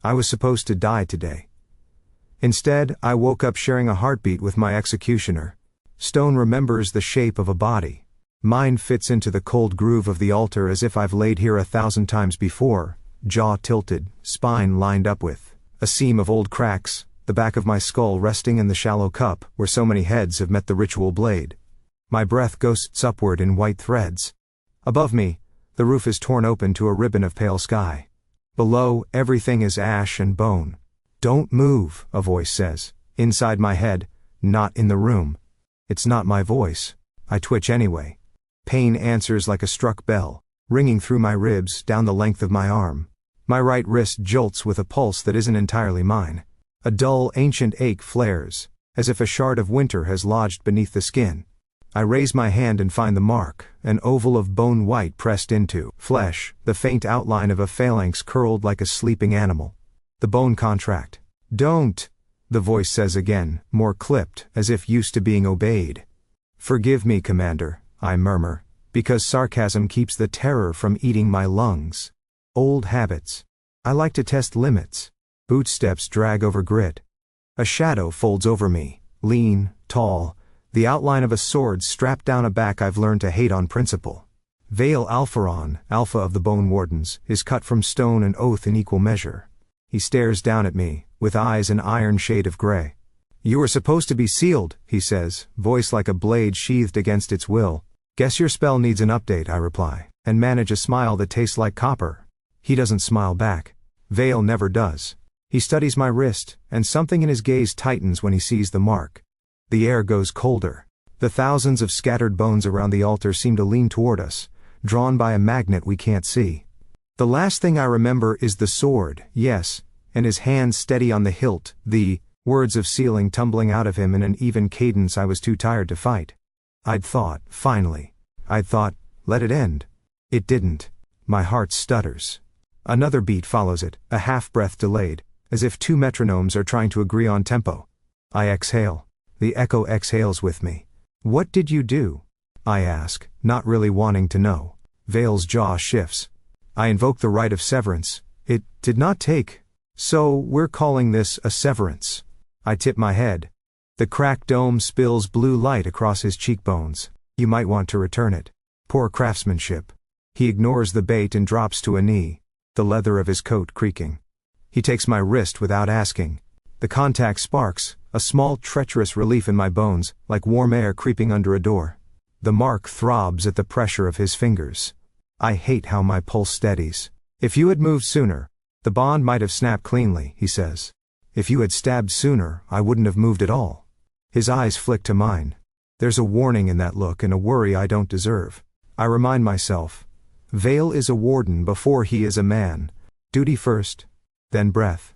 I was supposed to die today. Instead, I woke up sharing a heartbeat with my executioner. Stone remembers the shape of a body. Mine fits into the cold groove of the altar as if I've laid here 1,000 times before, jaw tilted, spine lined up with a seam of old cracks, the back of my skull resting in the shallow cup where so many heads have met the ritual blade. My breath ghosts upward in white threads. Above me, the roof is torn open to a ribbon of pale sky. Below, everything is ash and bone. "Don't move," a voice says, inside my head, not in the room. It's not my voice. I twitch anyway. Pain answers like a struck bell, ringing through my ribs down the length of my arm. My right wrist jolts with a pulse that isn't entirely mine. A dull, ancient ache flares, as if a shard of winter has lodged beneath the skin. I raise my hand and find the mark, an oval of bone white pressed into flesh, the faint outline of a phalanx curled like a sleeping animal. The bone contract. "Don't," the voice says again, more clipped, as if used to being obeyed. "Forgive me, Commander," I murmur, because sarcasm keeps the terror from eating my lungs. Old habits. I like to test limits. Bootsteps drag over grit. A shadow folds over me, lean, tall, the outline of a sword strapped down a back I've learned to hate on principle. Vale Alpharon, Alpha of the Bone Wardens, is cut from stone and oath in equal measure. He stares down at me, with eyes an iron shade of gray. "You were supposed to be sealed," he says, voice like a blade sheathed against its will. "Guess your spell needs an update," I reply, and manage a smile that tastes like copper. He doesn't smile back. Vale never does. He studies my wrist, and something in his gaze tightens when he sees the mark. The air goes colder. The thousands of scattered bones around the altar seem to lean toward us, drawn by a magnet we can't see. The last thing I remember is the sword, yes, and his hand steady on the hilt, the words of sealing tumbling out of him in an even cadence I was too tired to fight. I'd thought, finally. Let it end. It didn't. My heart stutters. Another beat follows it, a half-breath delayed, as if two metronomes are trying to agree on tempo. I exhale. The echo exhales with me. "What did you do?" I ask, not really wanting to know. Vale's jaw shifts. I invoke the right of severance. "It did not take. So, we're calling this a severance." I tip my head. The cracked dome spills blue light across his cheekbones. "You might want to return it." Poor craftsmanship. He ignores the bait and drops to a knee, the leather of his coat creaking. He takes my wrist without asking. The contact sparks, a small treacherous relief in my bones, like warm air creeping under a door. The mark throbs at the pressure of his fingers. I hate how my pulse steadies. "If you had moved sooner, the bond might have snapped cleanly," he says. "If you had stabbed sooner, I wouldn't have moved at all." His eyes flick to mine. There's a warning in that look and a worry I don't deserve. I remind myself. Vale is a warden before he is a man. Duty first, then breath.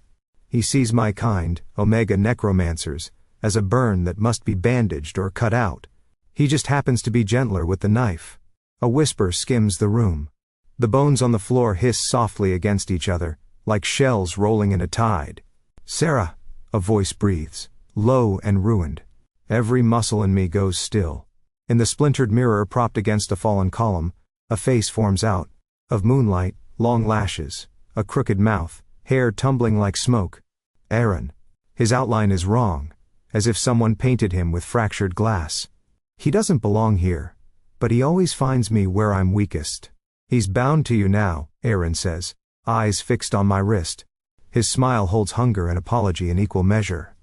He sees my kind, Omega necromancers, as a burn that must be bandaged or cut out. He just happens to be gentler with the knife. A whisper skims the room. The bones on the floor hiss softly against each other, like shells rolling in a tide. "Sarah," a voice breathes, low and ruined. Every muscle in me goes still. In the splintered mirror propped against a fallen column, a face forms out. Of moonlight, long lashes, a crooked mouth, hair tumbling like smoke. Aaron. His outline is wrong, as if someone painted him with fractured glass. He doesn't belong here, but he always finds me where I'm weakest. "He's bound to you now," Aaron says, eyes fixed on my wrist. His smile holds hunger and apology in equal measure.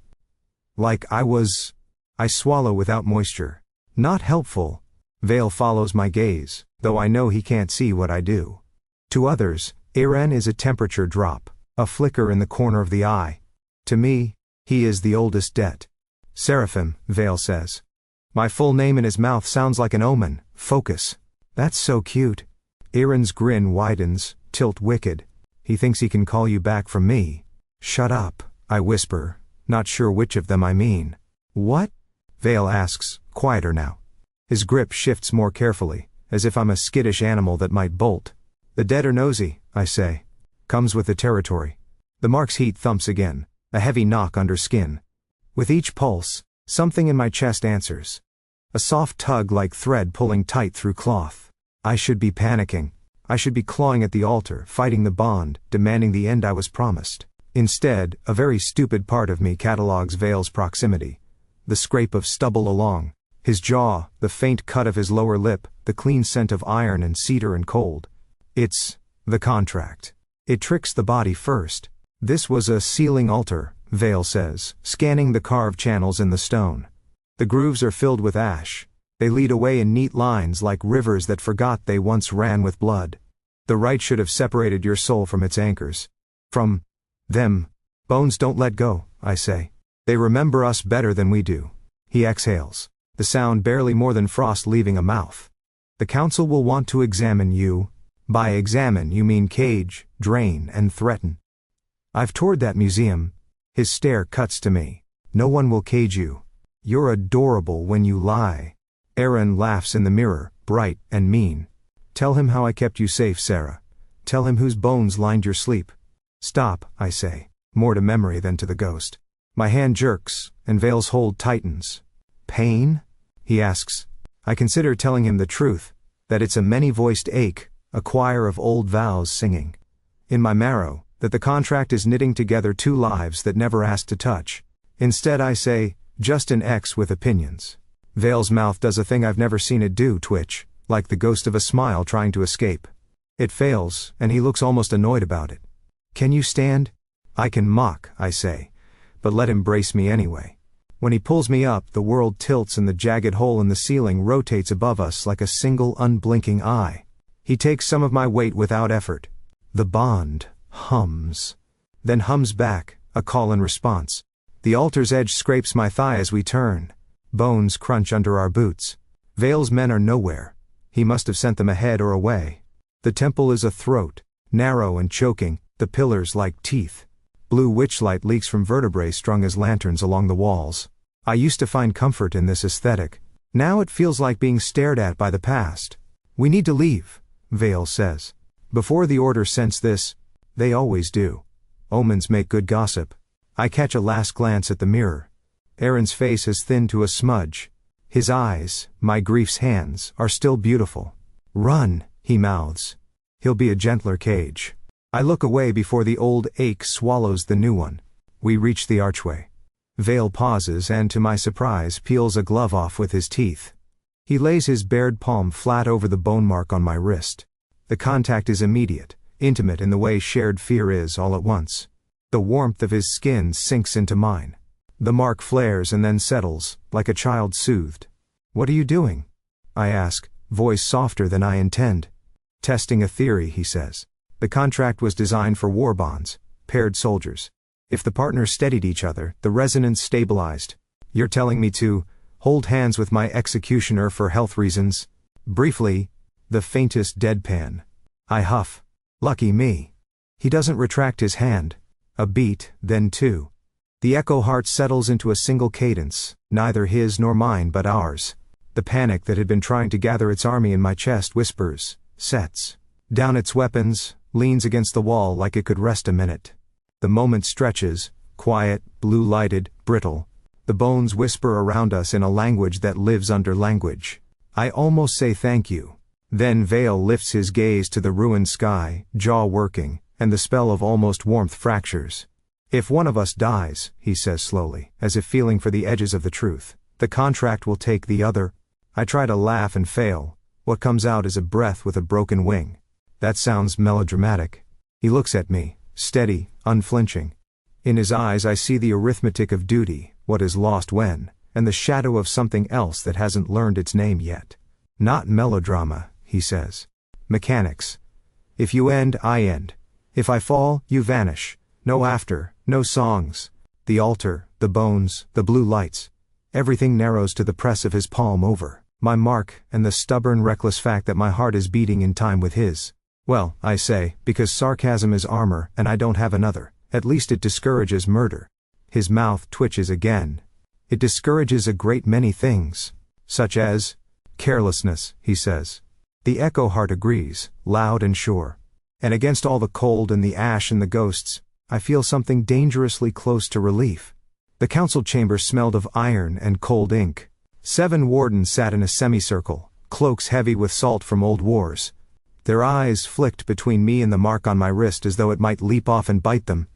"Like I swallow without moisture. Not helpful." Vale follows my gaze, though I know he can't see what I do. To others, Aaron is a temperature drop, a flicker in the corner of the eye. To me, he is the oldest debt. "Seraphim," Vale says. My full name in his mouth sounds like an omen. Focus. "That's so cute." Aaron's grin widens, tilt wicked. "He thinks he can call you back from me." "Shut up," I whisper, not sure which of them I mean. "What?" Vale asks, quieter now. His grip shifts more carefully, as if I'm a skittish animal that might bolt. "The dead are nosy," I say. "Comes with the territory." The mark's heat thumps again, a heavy knock under skin. With each pulse, something in my chest answers. A soft tug like thread pulling tight through cloth. I should be panicking. I should be clawing at the altar, fighting the bond, demanding the end I was promised. Instead, a very stupid part of me catalogues Vale's proximity. The scrape of stubble along his jaw, the faint cut of his lower lip, the clean scent of iron and cedar and cold. It's the contract. It tricks the body first. This was a sealing altar, Vale says, scanning the carved channels in the stone. The grooves are filled with ash. They lead away in neat lines like rivers that forgot they once ran with blood. The rite should have separated your soul from its anchors. From them. Bones don't let go, I say. They remember us better than we do. He exhales, the sound barely more than frost leaving a mouth. The council will want to examine you. By examine you mean cage, drain, and threaten. I've toured that museum. His stare cuts to me. No one will cage you. You're adorable when you lie. Aaron laughs in the mirror, bright and mean. Tell him how I kept you safe, Sarah. Tell him whose bones lined your sleep. Stop, I say, more to memory than to the ghost. My hand jerks, and Vale's hold tightens. Pain? He asks. I consider telling him the truth, that it's a many-voiced ache, a choir of old vows singing. In my marrow, that the contract is knitting together two lives that never asked to touch. Instead I say, just an ex with opinions. Vale's mouth does a thing I've never seen it do, twitch, like the ghost of a smile trying to escape. It fails, and he looks almost annoyed about it. Can you stand? I can mock, I say, but let him brace me anyway. When he pulls me up, the world tilts and the jagged hole in the ceiling rotates above us like a single unblinking eye. He takes some of my weight without effort. The bond hums. Then hums back, a call and response. The altar's edge scrapes my thigh as we turn. Bones crunch under our boots. Vale's men are nowhere. He must have sent them ahead or away. The temple is a throat, narrow and choking, the pillars like teeth. Blue witchlight leaks from vertebrae strung as lanterns along the walls. I used to find comfort in this aesthetic. Now it feels like being stared at by the past. We need to leave, Vale says. Before the order sense this, they always do. Omens make good gossip. I catch a last glance at the mirror. Aaron's face has thinned to a smudge. His eyes, my grief's hands, are still beautiful. Run, he mouths. He'll be a gentler cage. I look away before the old ache swallows the new one. We reach the archway. Vale pauses and, to my surprise, peels a glove off with his teeth. He lays his bared palm flat over the bone mark on my wrist. The contact is immediate, intimate in the way shared fear is all at once. The warmth of his skin sinks into mine. The mark flares and then settles, like a child soothed. What are you doing? I ask, voice softer than I intend. Testing a theory, he says. The contract was designed for war bonds, paired soldiers. If the partners steadied each other, the resonance stabilized. You're telling me to hold hands with my executioner for health reasons? Briefly, the faintest deadpan. I huff. Lucky me. He doesn't retract his hand. A beat, then two. The echo heart settles into a single cadence, neither his nor mine but ours. The panic that had been trying to gather its army in my chest whispers, sets down its weapons, leans against the wall like it could rest a minute. The moment stretches, quiet, blue-lighted, brittle. The bones whisper around us in a language that lives under language. I almost say thank you. Then Vale lifts his gaze to the ruined sky, jaw working, and the spell of almost warmth fractures. If one of us dies, he says slowly, as if feeling for the edges of the truth, the contract will take the other. I try to laugh and fail. What comes out is a breath with a broken wing. That sounds melodramatic. He looks at me, steady, unflinching. In his eyes I see the arithmetic of duty, what is lost when, and the shadow of something else that hasn't learned its name yet. Not melodrama, he says. Mechanics. If you end, I end. If I fall, you vanish. No after, no songs. The altar, the bones, the blue lights. Everything narrows to the press of his palm over my mark and the stubborn, reckless fact that my heart is beating in time with his. Well, I say, because sarcasm is armor and I don't have another. At least it discourages murder. His mouth twitches again. It discourages a great many things. Such as carelessness, he says. The echo heart agrees, loud and sure. And against all the cold and the ash and the ghosts, I feel something dangerously close to relief. The council chamber smelled of iron and cold ink. 7 wardens sat in a semicircle, cloaks heavy with salt from old wars. Their eyes flicked between me and the mark on my wrist as though it might leap off and bite them.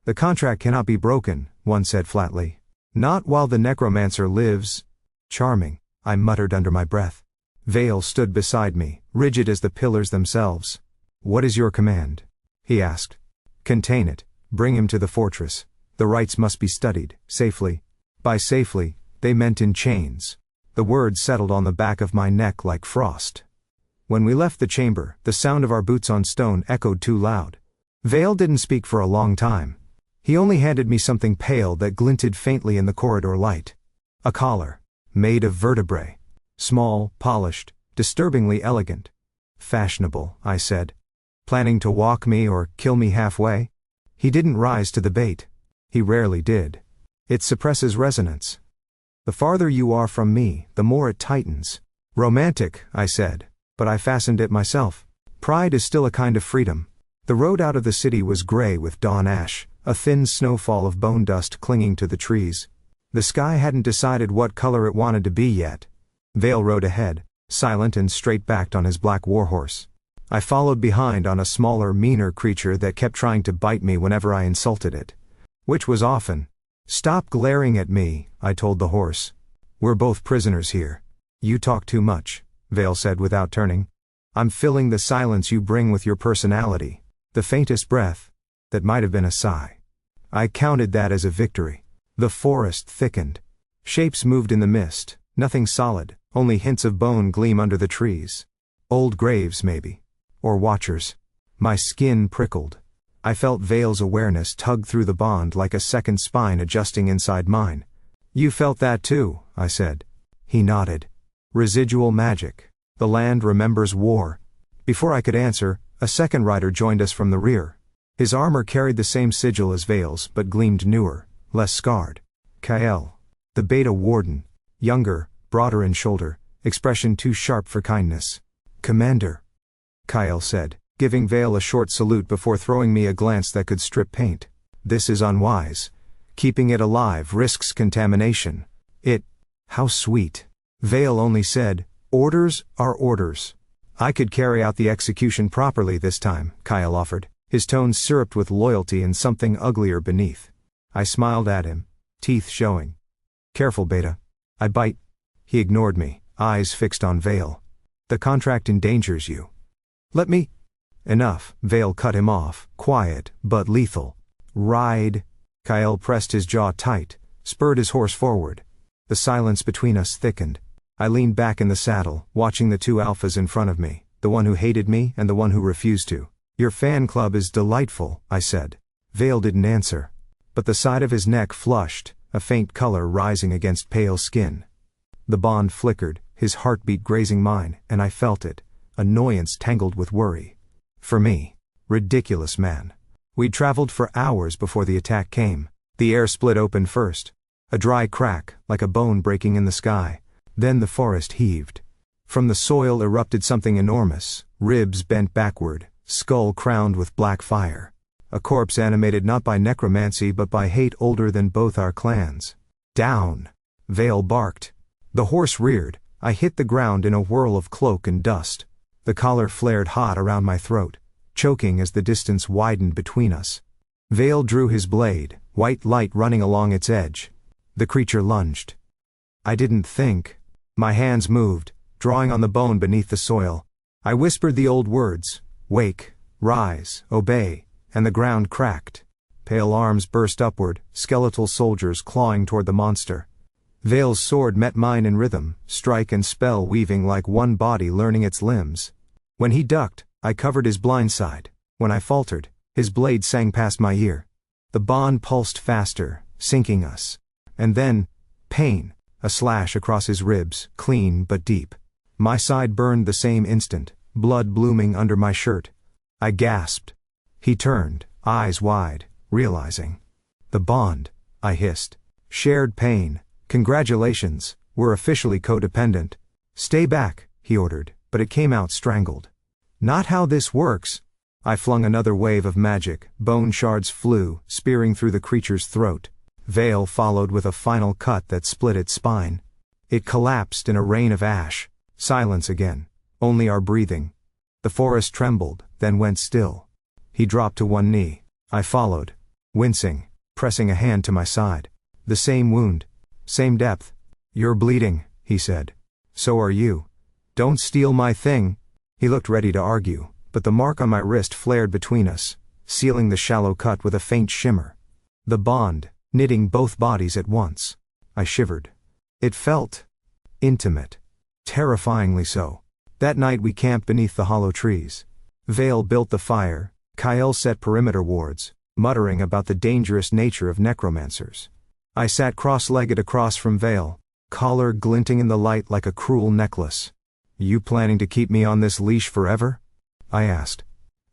The contract cannot be broken, one said flatly. Not while the necromancer lives. Charming, I muttered under my breath. Vale stood beside me, rigid as the pillars themselves. What is your command? He asked. Contain it. Bring him to the fortress. The rites must be studied, safely. By safely, they meant in chains. The words settled on the back of my neck like frost. When we left the chamber, the sound of our boots on stone echoed too loud. Vale didn't speak for a long time. He only handed me something pale that glinted faintly in the corridor light. A collar. Made of vertebrae. Small, polished, disturbingly elegant. Fashionable, I said. Planning to walk me or kill me halfway? He didn't rise to the bait. He rarely did. It suppresses resonance. The farther you are from me, the more it tightens. Romantic, I said, but I fastened it myself. Pride is still a kind of freedom. The road out of the city was gray with dawn ash, a thin snowfall of bone dust clinging to the trees. The sky hadn't decided what color it wanted to be yet. Vale rode ahead, silent and straight-backed on his black warhorse. I followed behind on a smaller, meaner creature that kept trying to bite me whenever I insulted it. Which was often. Stop glaring at me, I told the horse. We're both prisoners here. You talk too much, Vale said without turning. I'm filling the silence you bring with your personality. The faintest breath. That might have been a sigh. I counted that as a victory. The forest thickened. Shapes moved in the mist, nothing solid, only hints of bone gleam under the trees. Old graves, maybe. Or watchers. My skin prickled. I felt Vale's awareness tug through the bond like a second spine adjusting inside mine. You felt that too, I said. He nodded. Residual magic. The land remembers war. Before I could answer, a second rider joined us from the rear. His armor carried the same sigil as Vale's but gleamed newer, less scarred. Kyle. The beta warden. Younger, broader in shoulder, expression too sharp for kindness. Commander. Kyle said, giving Vale a short salute before throwing me a glance that could strip paint. This is unwise. Keeping it alive risks contamination. How sweet. Vale only said, orders are orders. I could carry out the execution properly this time, Kyle offered, his tone syruped with loyalty and something uglier beneath. I smiled at him, teeth showing. Careful, Beta. I bite. He ignored me, eyes fixed on Vale. The contract endangers you. Let me. Enough, Vale cut him off, quiet, but lethal. Ride. Kyle pressed his jaw tight, spurred his horse forward. The silence between us thickened. I leaned back in the saddle, watching the two alphas in front of me, the one who hated me and the one who refused to. Your fan club is delightful, I said. Vale didn't answer. But the side of his neck flushed, a faint color rising against pale skin. The bond flickered, his heartbeat grazing mine, and I felt it, annoyance tangled with worry. For me. Ridiculous man. We'd traveled for hours before the attack came. The air split open first. A dry crack, like a bone breaking in the sky. Then the forest heaved. From the soil erupted something enormous, ribs bent backward, skull crowned with black fire. A corpse animated not by necromancy but by hate older than both our clans. Down! Vale barked. The horse reared. I hit the ground in a whirl of cloak and dust. The collar flared hot around my throat, choking as the distance widened between us. Vale drew his blade, white light running along its edge. The creature lunged. I didn't think. My hands moved, drawing on the bone beneath the soil. I whispered the old words, wake, rise, obey, and the ground cracked. Pale arms burst upward, skeletal soldiers clawing toward the monster. Vale's sword met mine in rhythm, strike and spell weaving like one body learning its limbs. When he ducked, I covered his blind side. When I faltered, his blade sang past my ear. The bond pulsed faster, sinking us. And then, pain, a slash across his ribs, clean but deep. My side burned the same instant, blood blooming under my shirt. I gasped. He turned, eyes wide, realizing. The bond, I hissed. Shared pain. Congratulations, we're officially codependent. Stay back, he ordered, but it came out strangled. Not how this works. I flung another wave of magic, bone shards flew, spearing through the creature's throat. Vale followed with a final cut that split its spine. It collapsed in a rain of ash. Silence again. Only our breathing. The forest trembled, then went still. He dropped to one knee. I followed. wincing, pressing a hand to my side. The same wound. Same depth. You're bleeding, he said. So are you. Don't steal my thing. He looked ready to argue, but the mark on my wrist flared between us, sealing the shallow cut with a faint shimmer. The bond, knitting both bodies at once. I shivered. It felt intimate. Terrifyingly so. That night we camped beneath the hollow trees. Vale built the fire, Kyle set perimeter wards, muttering about the dangerous nature of necromancers. I sat cross-legged across from Vale, collar glinting in the light like a cruel necklace. You planning to keep me on this leash forever? I asked.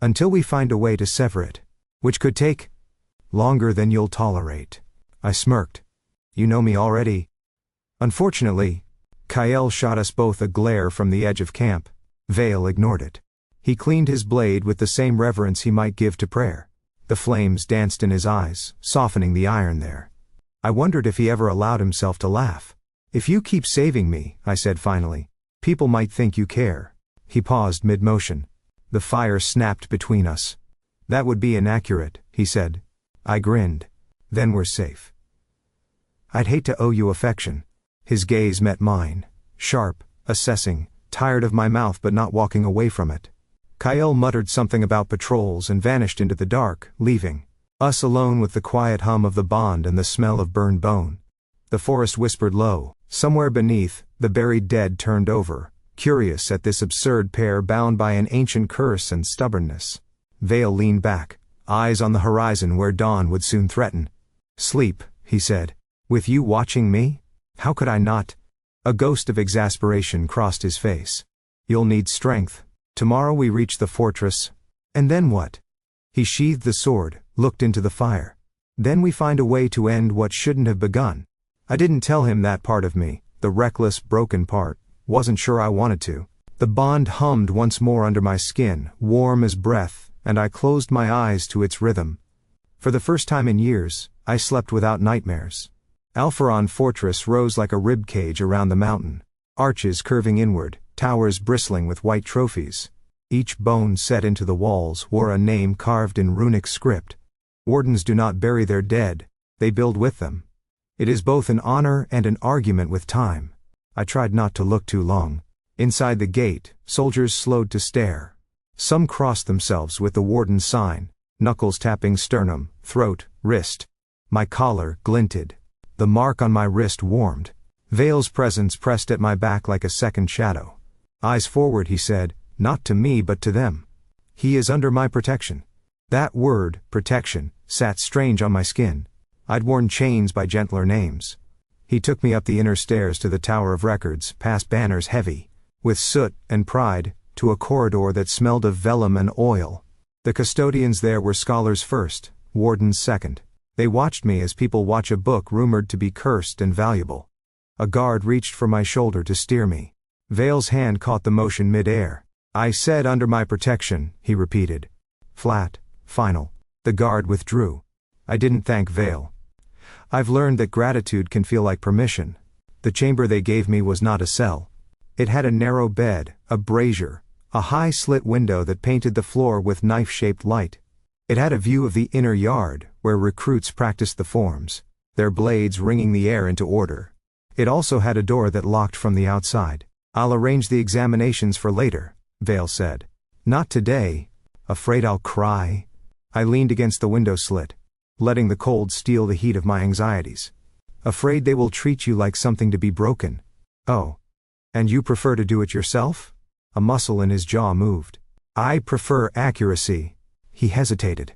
Until we find a way to sever it. Which could take longer than you'll tolerate. I smirked. You know me already. Unfortunately, Kyle shot us both a glare from the edge of camp. Vale ignored it. He cleaned his blade with the same reverence he might give to prayer. The flames danced in his eyes, softening the iron there. I wondered if he ever allowed himself to laugh. If you keep saving me, I said finally, people might think you care. He paused mid-motion. The fire snapped between us. That would be inaccurate, he said. I grinned. Then we're safe. I'd hate to owe you affection. His gaze met mine, sharp, assessing, tired of my mouth but not walking away from it. Kyle muttered something about patrols and vanished into the dark, leaving us alone with the quiet hum of the bond and the smell of burned bone. The forest whispered low. Somewhere beneath, the buried dead turned over, curious at this absurd pair bound by an ancient curse and stubbornness. Vale leaned back, eyes on the horizon where dawn would soon threaten. Sleep, he said. With you watching me? How could I not? A ghost of exasperation crossed his face. You'll need strength. Tomorrow we reach the fortress. And then what? He sheathed the sword, looked into the fire. Then we find a way to end what shouldn't have begun. I didn't tell him that part of me, the reckless, broken part. Wasn't sure I wanted to. The bond hummed once more under my skin, warm as breath, and I closed my eyes to its rhythm. For the first time in years, I slept without nightmares. Alpharon Fortress rose like a rib cage around the mountain, arches curving inward, towers bristling with white trophies. Each bone set into the walls wore a name carved in runic script. Wardens do not bury their dead, they build with them. It is both an honor and an argument with time. I tried not to look too long. Inside the gate, soldiers slowed to stare. Some crossed themselves with the warden's sign, knuckles tapping sternum, throat, wrist. My collar glinted. The mark on my wrist warmed. Vale's presence pressed at my back like a second shadow. Eyes forward, he said, not to me but to them. He is under my protection. That word, protection, sat strange on my skin. I'd worn chains by gentler names. He took me up the inner stairs to the Tower of Records, past banners heavy with soot and pride, to a corridor that smelled of vellum and oil. The custodians there were scholars first, wardens second. They watched me as people watch a book rumored to be cursed and valuable. A guard reached for my shoulder to steer me. Vale's hand caught the motion mid-air. I said under my protection, he repeated. Flat, final. The guard withdrew. I didn't thank Vale. I've learned that gratitude can feel like permission. The chamber they gave me was not a cell. It had a narrow bed, a brazier, a high slit window that painted the floor with knife-shaped light. It had a view of the inner yard, where recruits practiced the forms, their blades ringing the air into order. It also had a door that locked from the outside. I'll arrange the examinations for later, Vale said. Not today. Afraid I'll cry? I leaned against the window slit, letting the cold steal the heat of my anxieties. Afraid they will treat you like something to be broken. Oh. And you prefer to do it yourself? A muscle in his jaw moved. I prefer accuracy. He hesitated.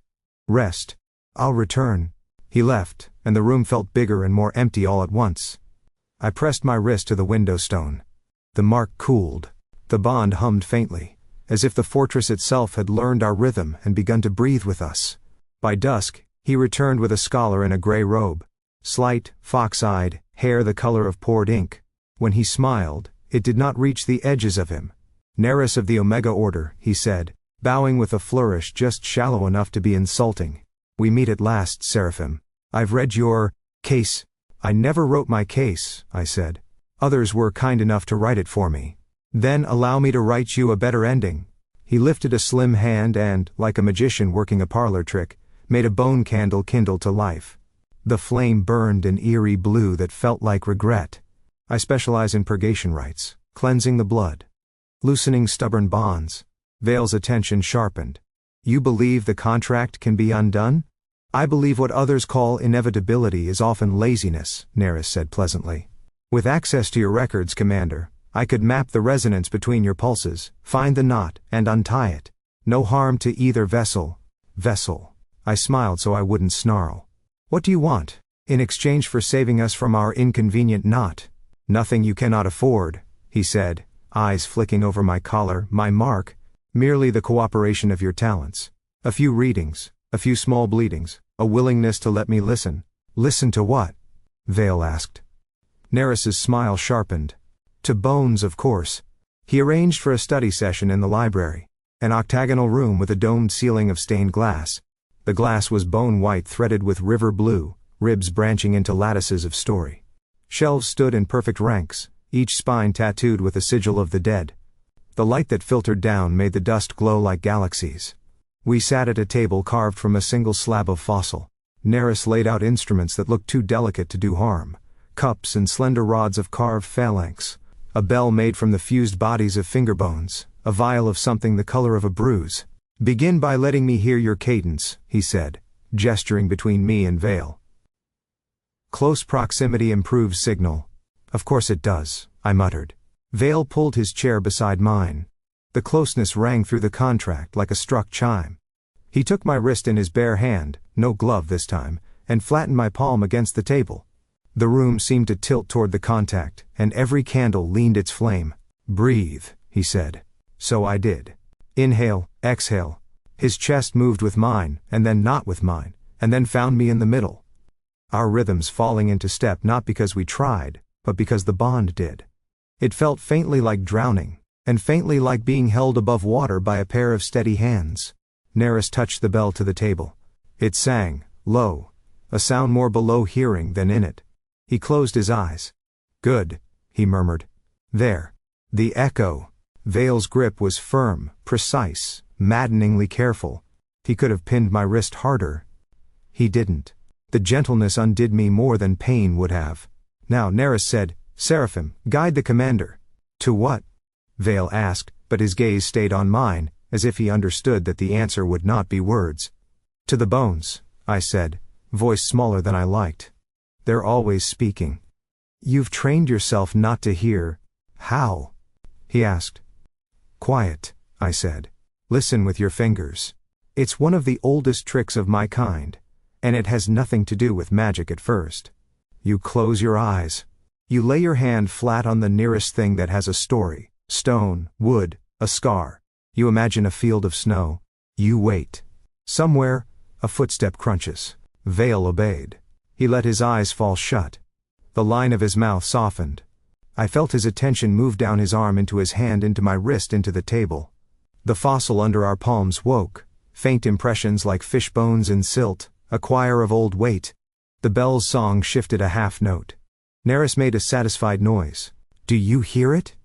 Rest. I'll return. He left, and the room felt bigger and more empty all at once. I pressed my wrist to the window stone. The mark cooled. The bond hummed faintly, as if the fortress itself had learned our rhythm and begun to breathe with us. By dusk, he returned with a scholar in a gray robe. Slight, fox-eyed, hair the color of poured ink. When he smiled, it did not reach the edges of him. Nereus of the Omega Order, he said, bowing with a flourish just shallow enough to be insulting. We meet at last, Seraphim. I've read your case. I never wrote my case, I said. Others were kind enough to write it for me. Then allow me to write you a better ending. He lifted a slim hand and, like a magician working a parlor trick, made a bone candle kindle to life. The flame burned an eerie blue that felt like regret. I specialize in purgation rites, cleansing the blood, loosening stubborn bonds. Vale's attention sharpened. You believe the contract can be undone? I believe what others call inevitability is often laziness, Neris said pleasantly. With access to your records, Commander, I could map the resonance between your pulses, find the knot, and untie it. No harm to either vessel. I smiled so I wouldn't snarl. What do you want, in exchange for saving us from our inconvenient knot? Nothing you cannot afford, he said, eyes flicking over my collar, my mark, merely the cooperation of your talents. A few readings, a few small bleedings, a willingness to let me listen. Listen to what? Vale asked. Neris's smile sharpened. To bones, of course. He arranged for a study session in the library. An octagonal room with a domed ceiling of stained glass. The glass was bone white threaded with river blue, ribs branching into lattices of story. Shelves stood in perfect ranks, each spine tattooed with a sigil of the dead. The light that filtered down made the dust glow like galaxies. We sat at a table carved from a single slab of fossil. Neris laid out instruments that looked too delicate to do harm. Cups and slender rods of carved phalanx. A bell made from the fused bodies of finger bones. A vial of something the color of a brews. Begin by letting me hear your cadence, he said, gesturing between me and Vale. Close proximity improves signal. Of course it does, I muttered. Vale pulled his chair beside mine. The closeness rang through the contract like a struck chime. He took my wrist in his bare hand, no glove this time, and flattened my palm against the table. The room seemed to tilt toward the contact, and every candle leaned its flame. Breathe, he said. So I did. Inhale, exhale. His chest moved with mine, and then not with mine, and then found me in the middle. Our rhythms falling into step not because we tried, but because the bond did. It felt faintly like drowning, and faintly like being held above water by a pair of steady hands. Neris touched the bell to the table. It sang, low, a sound more below hearing than in it. He closed his eyes. Good, he murmured. There. The echo. Vale's grip was firm, precise, maddeningly careful. He could have pinned my wrist harder. He didn't. The gentleness undid me more than pain would have. Now Neris said, Seraphim, guide the commander. To what? Vale asked, but his gaze stayed on mine, as if he understood that the answer would not be words. To the bones, I said, voice smaller than I liked. They're always speaking. You've trained yourself not to hear. How? He asked. Quiet, I said. Listen with your fingers. It's one of the oldest tricks of my kind, and it has nothing to do with magic at first. You close your eyes. You lay your hand flat on the nearest thing that has a story, stone, wood, a scar. You imagine a field of snow. You wait. Somewhere, a footstep crunches. Vale obeyed. He let his eyes fall shut. The line of his mouth softened. I felt his attention move down his arm into his hand, into my wrist, into the table. The fossil under our palms woke, faint impressions like fish bones in silt, a choir of old weight. The bell's song shifted a half note. Neris made a satisfied noise. Do you hear it?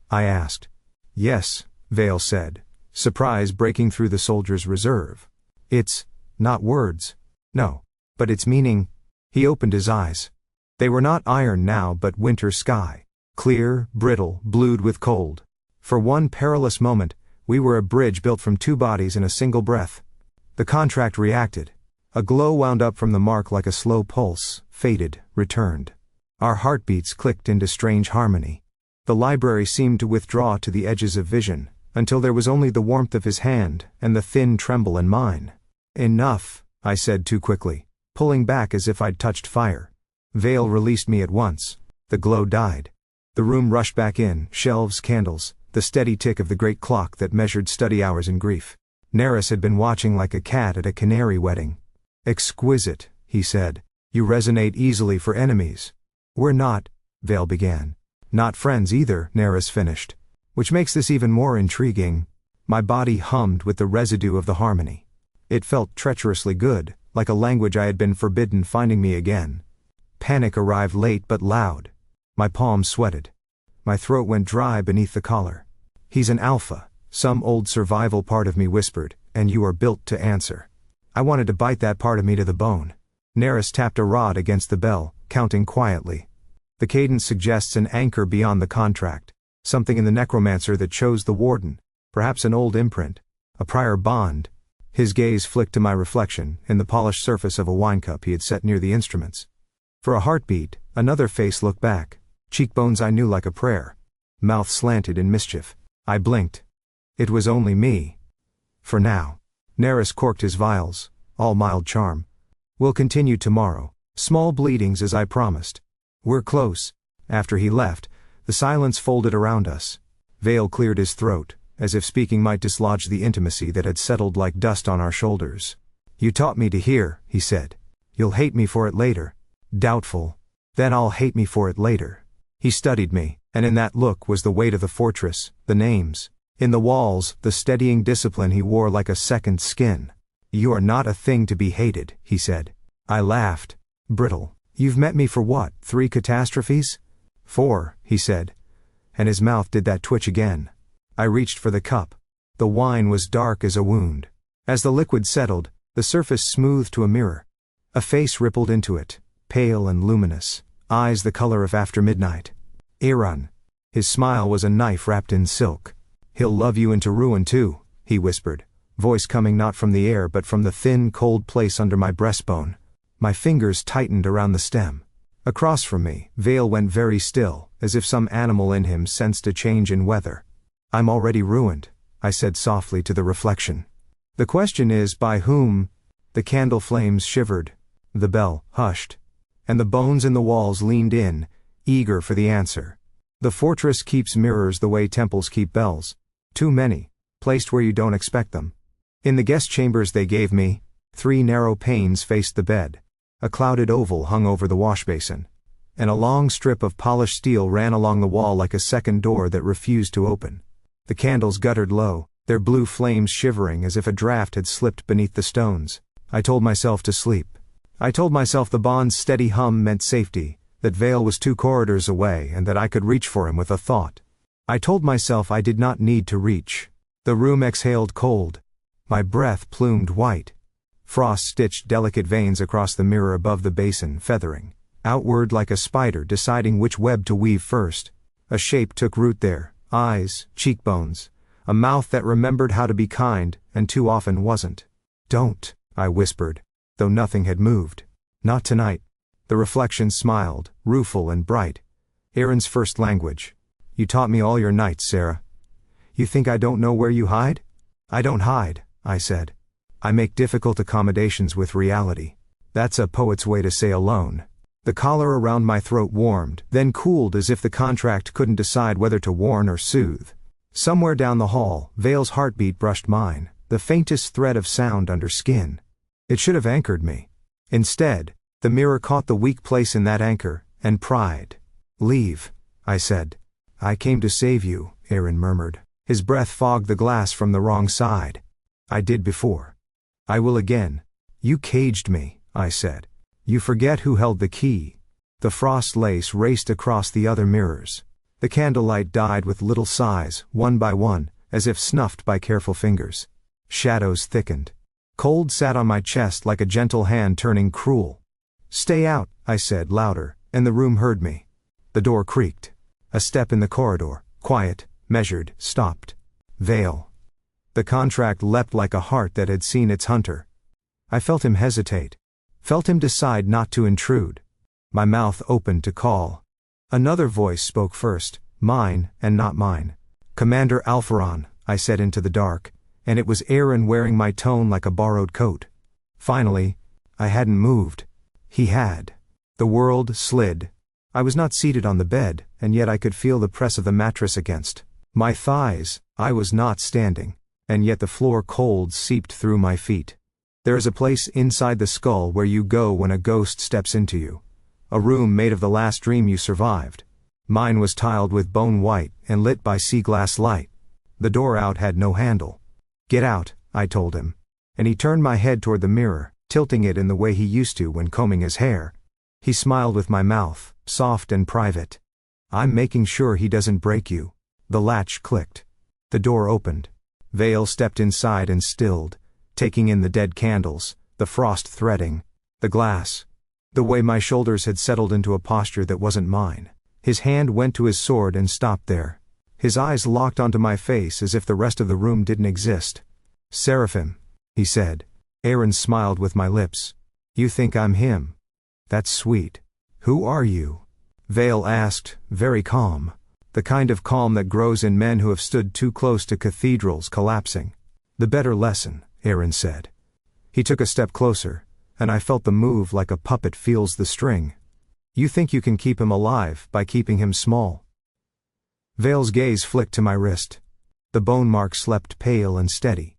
I asked. Yes, Vale said, surprise breaking through the soldier's reserve. It's not words. No, but its meaning. He opened his eyes. They were not iron now but winter sky. Clear, brittle, blued with cold. For one perilous moment, we were a bridge built from two bodies in a single breath. The contract reacted. A glow wound up from the mark like a slow pulse, faded, returned. Our heartbeats clicked into strange harmony. The library seemed to withdraw to the edges of vision, until there was only the warmth of his hand and the thin tremble in mine. Enough, I said too quickly, pulling back as if I'd touched fire. Vale released me at once. The glow died. The room rushed back in, shelves, candles, the steady tick of the great clock that measured study hours in grief. Neris had been watching like a cat at a canary wedding. Exquisite, he said. You resonate easily for enemies. We're not, Vale began. Not friends either, Neris finished. Which makes this even more intriguing. My body hummed with the residue of the harmony. It felt treacherously good, like a language I had been forbidden finding me again. Panic arrived late but loud. My palms sweated. My throat went dry beneath the collar. He's an alpha, some old survival part of me whispered, and you are built to answer. I wanted to bite that part of me to the bone. Neris tapped a rod against the bell, counting quietly. The cadence suggests an anchor beyond the contract. Something in the necromancer that chose the warden. Perhaps an old imprint. A prior bond. His gaze flicked to my reflection, in the polished surface of a wine cup he had set near the instruments. For a heartbeat, another face looked back. Cheekbones I knew like a prayer. Mouth slanted in mischief. I blinked. It was only me. For now. Neris corked his vials, all mild charm. We'll continue tomorrow. Small bleedings as I promised. We're close. After he left, the silence folded around us. Vale cleared his throat, as if speaking might dislodge the intimacy that had settled like dust on our shoulders. You taught me to hear, he said. You'll hate me for it later. Doubtful. Then I'll hate me for it later. He studied me, and in that look was the weight of the fortress, the names. In the walls, the steadying discipline he wore like a second skin. You are not a thing to be hated, he said. I laughed. Brittle. You've met me for what, 3 catastrophes? 4, he said. And his mouth did that twitch again. I reached for the cup. The wine was dark as a wound. As the liquid settled, the surface smoothed to a mirror. A face rippled into it, pale and luminous, eyes the color of after midnight. Aaron. His smile was a knife wrapped in silk. He'll love you into ruin too, he whispered, voice coming not from the air but from the thin, cold place under my breastbone. My fingers tightened around the stem. Across from me, Vale went very still, as if some animal in him sensed a change in weather. I'm already ruined, I said softly to the reflection. The question is, by whom? The candle flames shivered. The bell hushed. And the bones in the walls leaned in, eager for the answer. The fortress keeps mirrors the way temples keep bells. Too many, placed where you don't expect them. In the guest chambers they gave me, 3 narrow panes faced the bed. A clouded oval hung over the washbasin. And a long strip of polished steel ran along the wall like a second door that refused to open. The candles guttered low, their blue flames shivering as if a draft had slipped beneath the stones. I told myself to sleep. I told myself the bond's steady hum meant safety, that Vale was 2 corridors away and that I could reach for him with a thought. I told myself I did not need to reach. The room exhaled cold. My breath plumed white. Frost stitched delicate veins across the mirror above the basin, feathering outward like a spider deciding which web to weave first. A shape took root there, eyes, cheekbones, a mouth that remembered how to be kind and too often wasn't. Don't, I whispered, though nothing had moved. Not tonight. The reflection smiled, rueful and bright. Aaron's first language. You taught me all your nights, Sarah. You think I don't know where you hide? I don't hide, I said. I make difficult accommodations with reality. That's a poet's way to say alone. The collar around my throat warmed, then cooled as if the contract couldn't decide whether to warn or soothe. Somewhere down the hall, Vale's heartbeat brushed mine, the faintest thread of sound under skin. It should have anchored me. Instead, the mirror caught the weak place in that anchor, and pried. Leave, I said. I came to save you, Aaron murmured. His breath fogged the glass from the wrong side. I did before. I will again. You caged me, I said. You forget who held the key. The frost lace raced across the other mirrors. The candlelight died with little sighs, one by one, as if snuffed by careful fingers. Shadows thickened. Cold sat on my chest like a gentle hand turning cruel. Stay out, I said louder, and the room heard me. The door creaked. A step in the corridor, quiet, measured, stopped. Vale. The contract leapt like a heart that had seen its hunter. I felt him hesitate. Felt him decide not to intrude. My mouth opened to call. Another voice spoke first, mine and not mine. Commander Alpharon, I said into the dark, and it was Aaron wearing my tone like a borrowed coat. Finally, I hadn't moved. He had. The world slid. I was not seated on the bed, and yet I could feel the press of the mattress against my thighs. I was not standing, and yet the floor cold seeped through my feet. There is a place inside the skull where you go when a ghost steps into you. A room made of the last dream you survived. Mine was tiled with bone white and lit by sea glass light. The door out had no handle. Get out, I told him. And he turned my head toward the mirror, tilting it in the way he used to when combing his hair. He smiled with my mouth, soft and private. I'm making sure he doesn't break you. The latch clicked. The door opened. Vale stepped inside and stilled, taking in the dead candles, the frost threading, the glass. The way my shoulders had settled into a posture that wasn't mine. His hand went to his sword and stopped there. His eyes locked onto my face as if the rest of the room didn't exist. "Seraphim," he said. Aaron smiled with my lips. "You think I'm him? That's sweet. Who are you?" Vale asked, very calm. The kind of calm that grows in men who have stood too close to cathedrals collapsing. "The better lesson," Aaron said. He took a step closer, and I felt the move like a puppet feels the string. "You think you can keep him alive by keeping him small?" Vale's gaze flicked to my wrist. The bone mark slept pale and steady.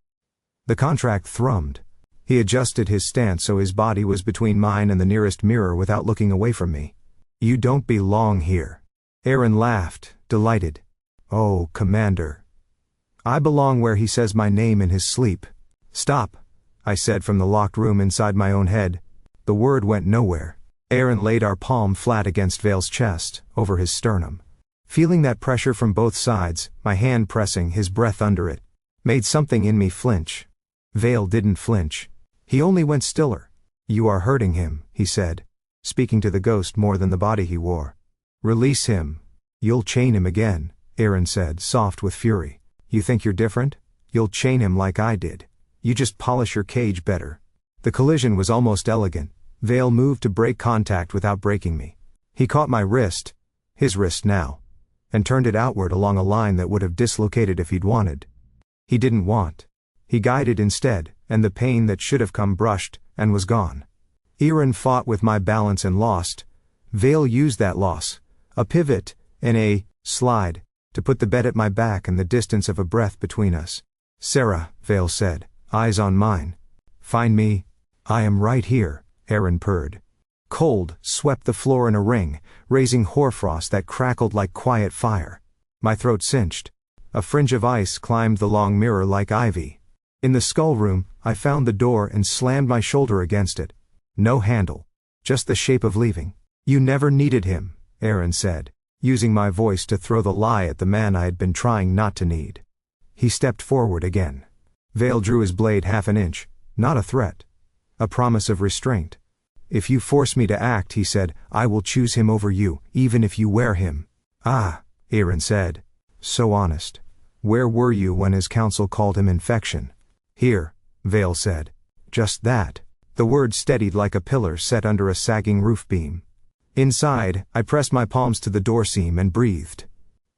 The contract thrummed. He adjusted his stance so his body was between mine and the nearest mirror without looking away from me. "You don't belong here." Aaron laughed, delighted. "Oh, Commander. I belong where he says my name in his sleep." "Stop," I said from the locked room inside my own head. The word went nowhere. Aaron laid our palm flat against Vale's chest, over his sternum. Feeling that pressure from both sides, my hand pressing, his breath under it, made something in me flinch. Vale didn't flinch. He only went stiller. "You are hurting him," he said, speaking to the ghost more than the body he wore. "Release him. You'll chain him again," Aaron said, soft with fury. "You think you're different? You'll chain him like I did. You just polish your cage better." The collision was almost elegant. Vale moved to break contact without breaking me. He caught my wrist, his wrist now, and turned it outward along a line that would have dislocated if he'd wanted. He didn't want. He guided instead, and the pain that should have come brushed, and was gone. Aaron fought with my balance and lost. Vale used that loss, a pivot, and a slide, to put the bed at my back and the distance of a breath between us. "Sarah," Vale said, eyes on mine. "Find me." "I am right here," Aaron purred. Cold swept the floor in a ring, raising hoarfrost that crackled like quiet fire. My throat cinched. A fringe of ice climbed the long mirror like ivy. In the skull room, I found the door and slammed my shoulder against it. No handle. Just the shape of leaving. "You never needed him," Aaron said, using my voice to throw the lie at the man I had been trying not to need. He stepped forward again. Vale drew his blade half an inch. Not a threat. A promise of restraint. "If you force me to act," he said, "I will choose him over you, even if you wear him." "Ah," Aaron said. So honest. "Where were you when his counsel called him infection?" "Here," Vale said. Just that. The word steadied like a pillar set under a sagging roof beam. Inside, I pressed my palms to the door seam and breathed.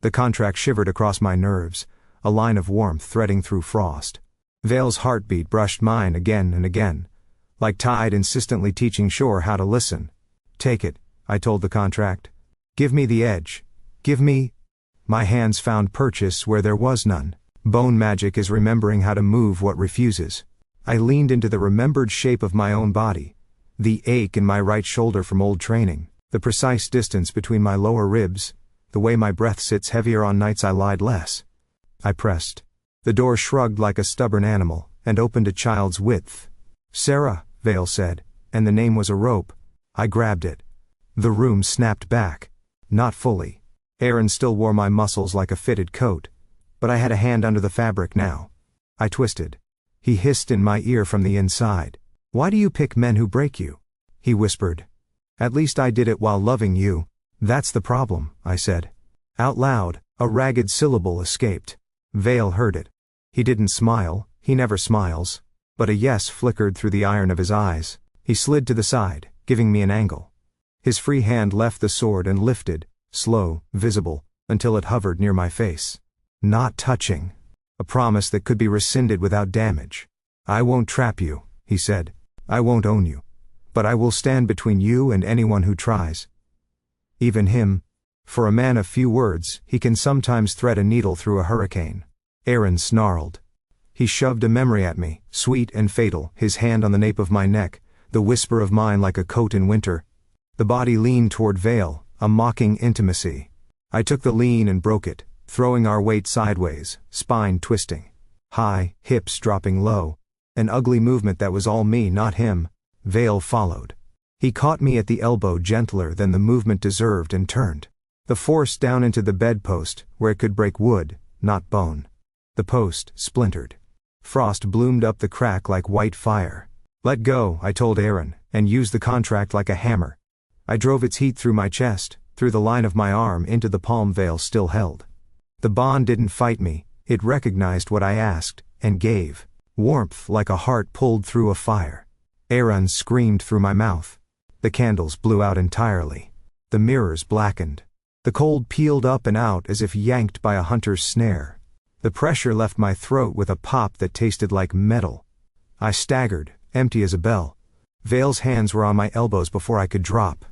The contract shivered across my nerves, a line of warmth threading through frost. Vale's heartbeat brushed mine again and again, like tide insistently teaching shore how to listen. "Take it," I told the contract. "Give me the edge. Give me—" My hands found purchase where there was none. Bone magic is remembering how to move what refuses. I leaned into the remembered shape of my own body. The ache in my right shoulder from old training, the precise distance between my lower ribs, the way my breath sits heavier on nights I lied less. I pressed. The door shrugged like a stubborn animal, and opened a child's width. "Sarah," Vale said, and the name was a rope. I grabbed it. The room snapped back. Not fully. Aaron still wore my muscles like a fitted coat, but I had a hand under the fabric now. I twisted. He hissed in my ear from the inside. "Why do you pick men who break you?" He whispered. "At least I did it while loving you." "That's the problem," I said. Out loud, a ragged syllable escaped. Vale heard it. He didn't smile, he never smiles, but a yes flickered through the iron of his eyes. He slid to the side, giving me an angle. His free hand left the sword and lifted, slow, visible, until it hovered near my face. "Not touching." A promise that could be rescinded without damage. "I won't trap you," he said. "I won't own you. But I will stand between you and anyone who tries. Even him. For a man of few words, he can sometimes thread a needle through a hurricane." Aaron snarled. He shoved a memory at me, sweet and fatal, his hand on the nape of my neck, the whisper of mine like a coat in winter. The body leaned toward Vale, a mocking intimacy. I took the lean and broke it, throwing our weight sideways, spine twisting. High, hips dropping low. An ugly movement that was all me, not him. Vale followed. He caught me at the elbow gentler than the movement deserved and turned. The force down into the bedpost, where it could break wood, not bone. The post splintered. Frost bloomed up the crack like white fire. Let go, I told Aaron, and use the contract like a hammer. I drove its heat through my chest, through the line of my arm into the palm Vale still held. The bond didn't fight me, it recognized what I asked, and gave. Warmth like a heart pulled through a fire. Aaron screamed through my mouth. The candles blew out entirely. The mirrors blackened. The cold peeled up and out as if yanked by a hunter's snare. The pressure left my throat with a pop that tasted like metal. I staggered, empty as a bell. Vale's hands were on my elbows before I could drop.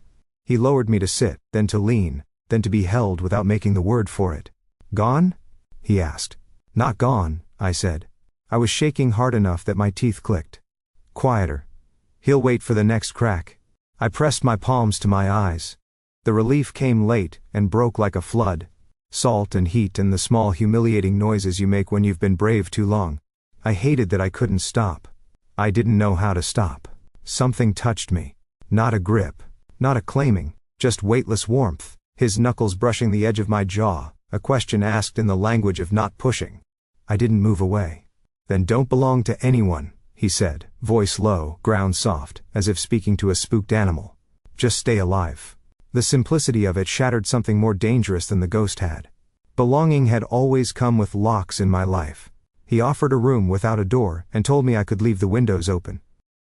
He lowered me to sit, then to lean, then to be held without making the word for it. Gone? He asked. Not gone, I said. I was shaking hard enough that my teeth clicked. Quieter. He'll wait for the next crack. I pressed my palms to my eyes. The relief came late and broke like a flood. Salt and heat and the small humiliating noises you make when you've been brave too long. I hated that I couldn't stop. I didn't know how to stop. Something touched me. Not a grip. Not a claiming. Just weightless warmth. His knuckles brushing the edge of my jaw. A question asked in the language of not pushing. I didn't move away. Then don't belong to anyone, he said, voice low, ground soft, as if speaking to a spooked animal. Just stay alive. The simplicity of it shattered something more dangerous than the ghost had. Belonging had always come with locks in my life. He offered a room without a door and told me I could leave the windows open.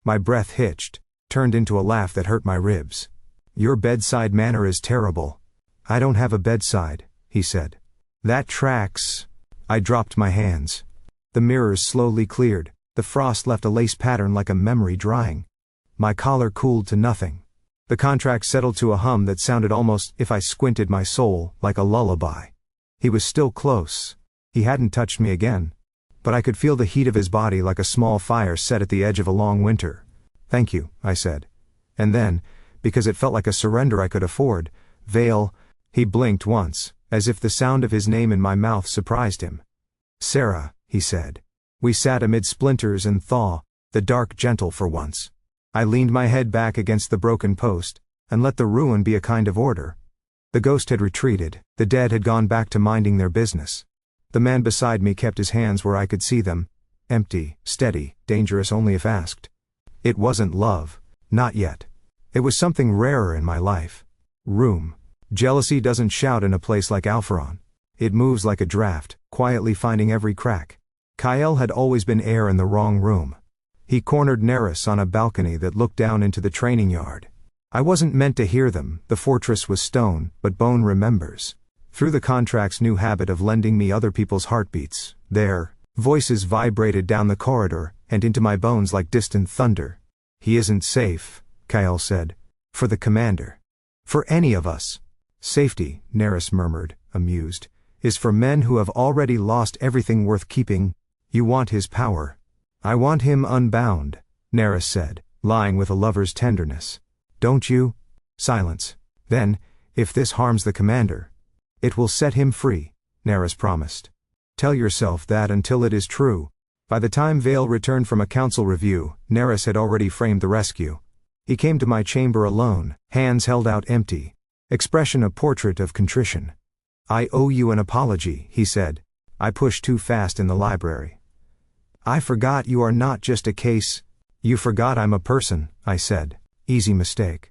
My breath hitched, turned into a laugh that hurt my ribs. Your bedside manner is terrible. I don't have a bedside, he said. That tracks. I dropped my hands. The mirrors slowly cleared. The frost left a lace pattern like a memory drying. My collar cooled to nothing. The contract settled to a hum that sounded almost, if I squinted my soul, like a lullaby. He was still close. He hadn't touched me again. But I could feel the heat of his body like a small fire set at the edge of a long winter. Thank you, I said. And then, because it felt like a surrender I could afford, Vale, he blinked once, as if the sound of his name in my mouth surprised him. Sarah, he said. We sat amid splinters and thaw, the dark gentle for once. I leaned my head back against the broken post, and let the ruin be a kind of order. The ghost had retreated, the dead had gone back to minding their business. The man beside me kept his hands where I could see them, empty, steady, dangerous only if asked. It wasn't love, not yet. It was something rarer in my life. Room. Jealousy doesn't shout in a place like Alpharon. It moves like a draft, quietly finding every crack. Kyle had always been heir in the wrong room. He cornered Neris on a balcony that looked down into the training yard. I wasn't meant to hear them, the fortress was stone, but bone remembers. Through the contract's new habit of lending me other people's heartbeats, their voices vibrated down the corridor, and into my bones like distant thunder. He isn't safe, Kyle said. For the commander. For any of us. Safety, Neris murmured, amused, is for men who have already lost everything worth keeping. You want his power. I want him unbound, Neris said, lying with a lover's tenderness. Don't you? Silence. Then, if this harms the commander, it will set him free, Neris promised. Tell yourself that until it is true. By the time Vale returned from a council review, Neris had already framed the rescue. He came to my chamber alone, hands held out empty. Expression a portrait of contrition. I owe you an apology, he said. I pushed too fast in the library. I forgot you are not just a case. You forgot I'm a person, I said. Easy mistake.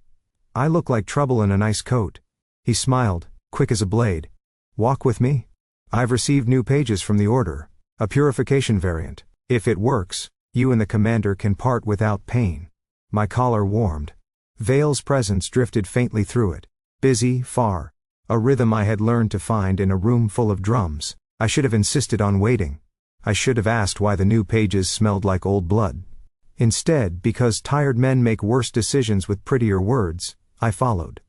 I look like trouble in a nice coat. He smiled, quick as a blade. Walk with me? I've received new pages from the Order. A purification variant. If it works, you and the commander can part without pain. My collar warmed. Vale's presence drifted faintly through it. Busy, far. A rhythm I had learned to find in a room full of drums. I should have insisted on waiting. I should have asked why the new pages smelled like old blood. Instead, because tired men make worse decisions with prettier words, I followed.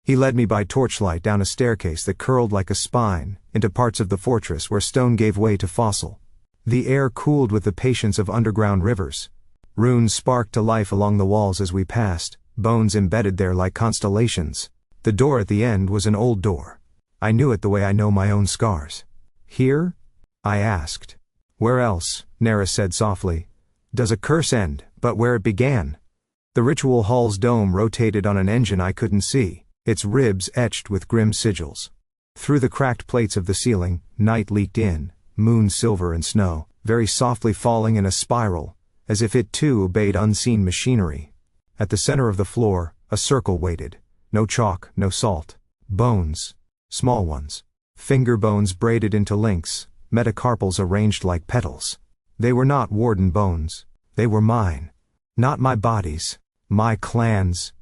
He led me by torchlight down a staircase that curled like a spine, into parts of the fortress where stone gave way to fossil. The air cooled with the patience of underground rivers. Runes sparked to life along the walls as we passed, bones embedded there like constellations. The door at the end was an old door. I knew it the way I know my own scars. Here? I asked. Where else? Neris said softly. Does a curse end, but where it began? The ritual hall's dome rotated on an engine I couldn't see, its ribs etched with grim sigils. Through the cracked plates of the ceiling, night leaked in, moon silver and snow, very softly falling in a spiral, as if it too obeyed unseen machinery. At the center of the floor, a circle waited. No chalk, no salt. Bones. Small ones. Finger bones braided into links, metacarpals arranged like petals. They were not warden bones. They were mine. Not my body's. My clan's.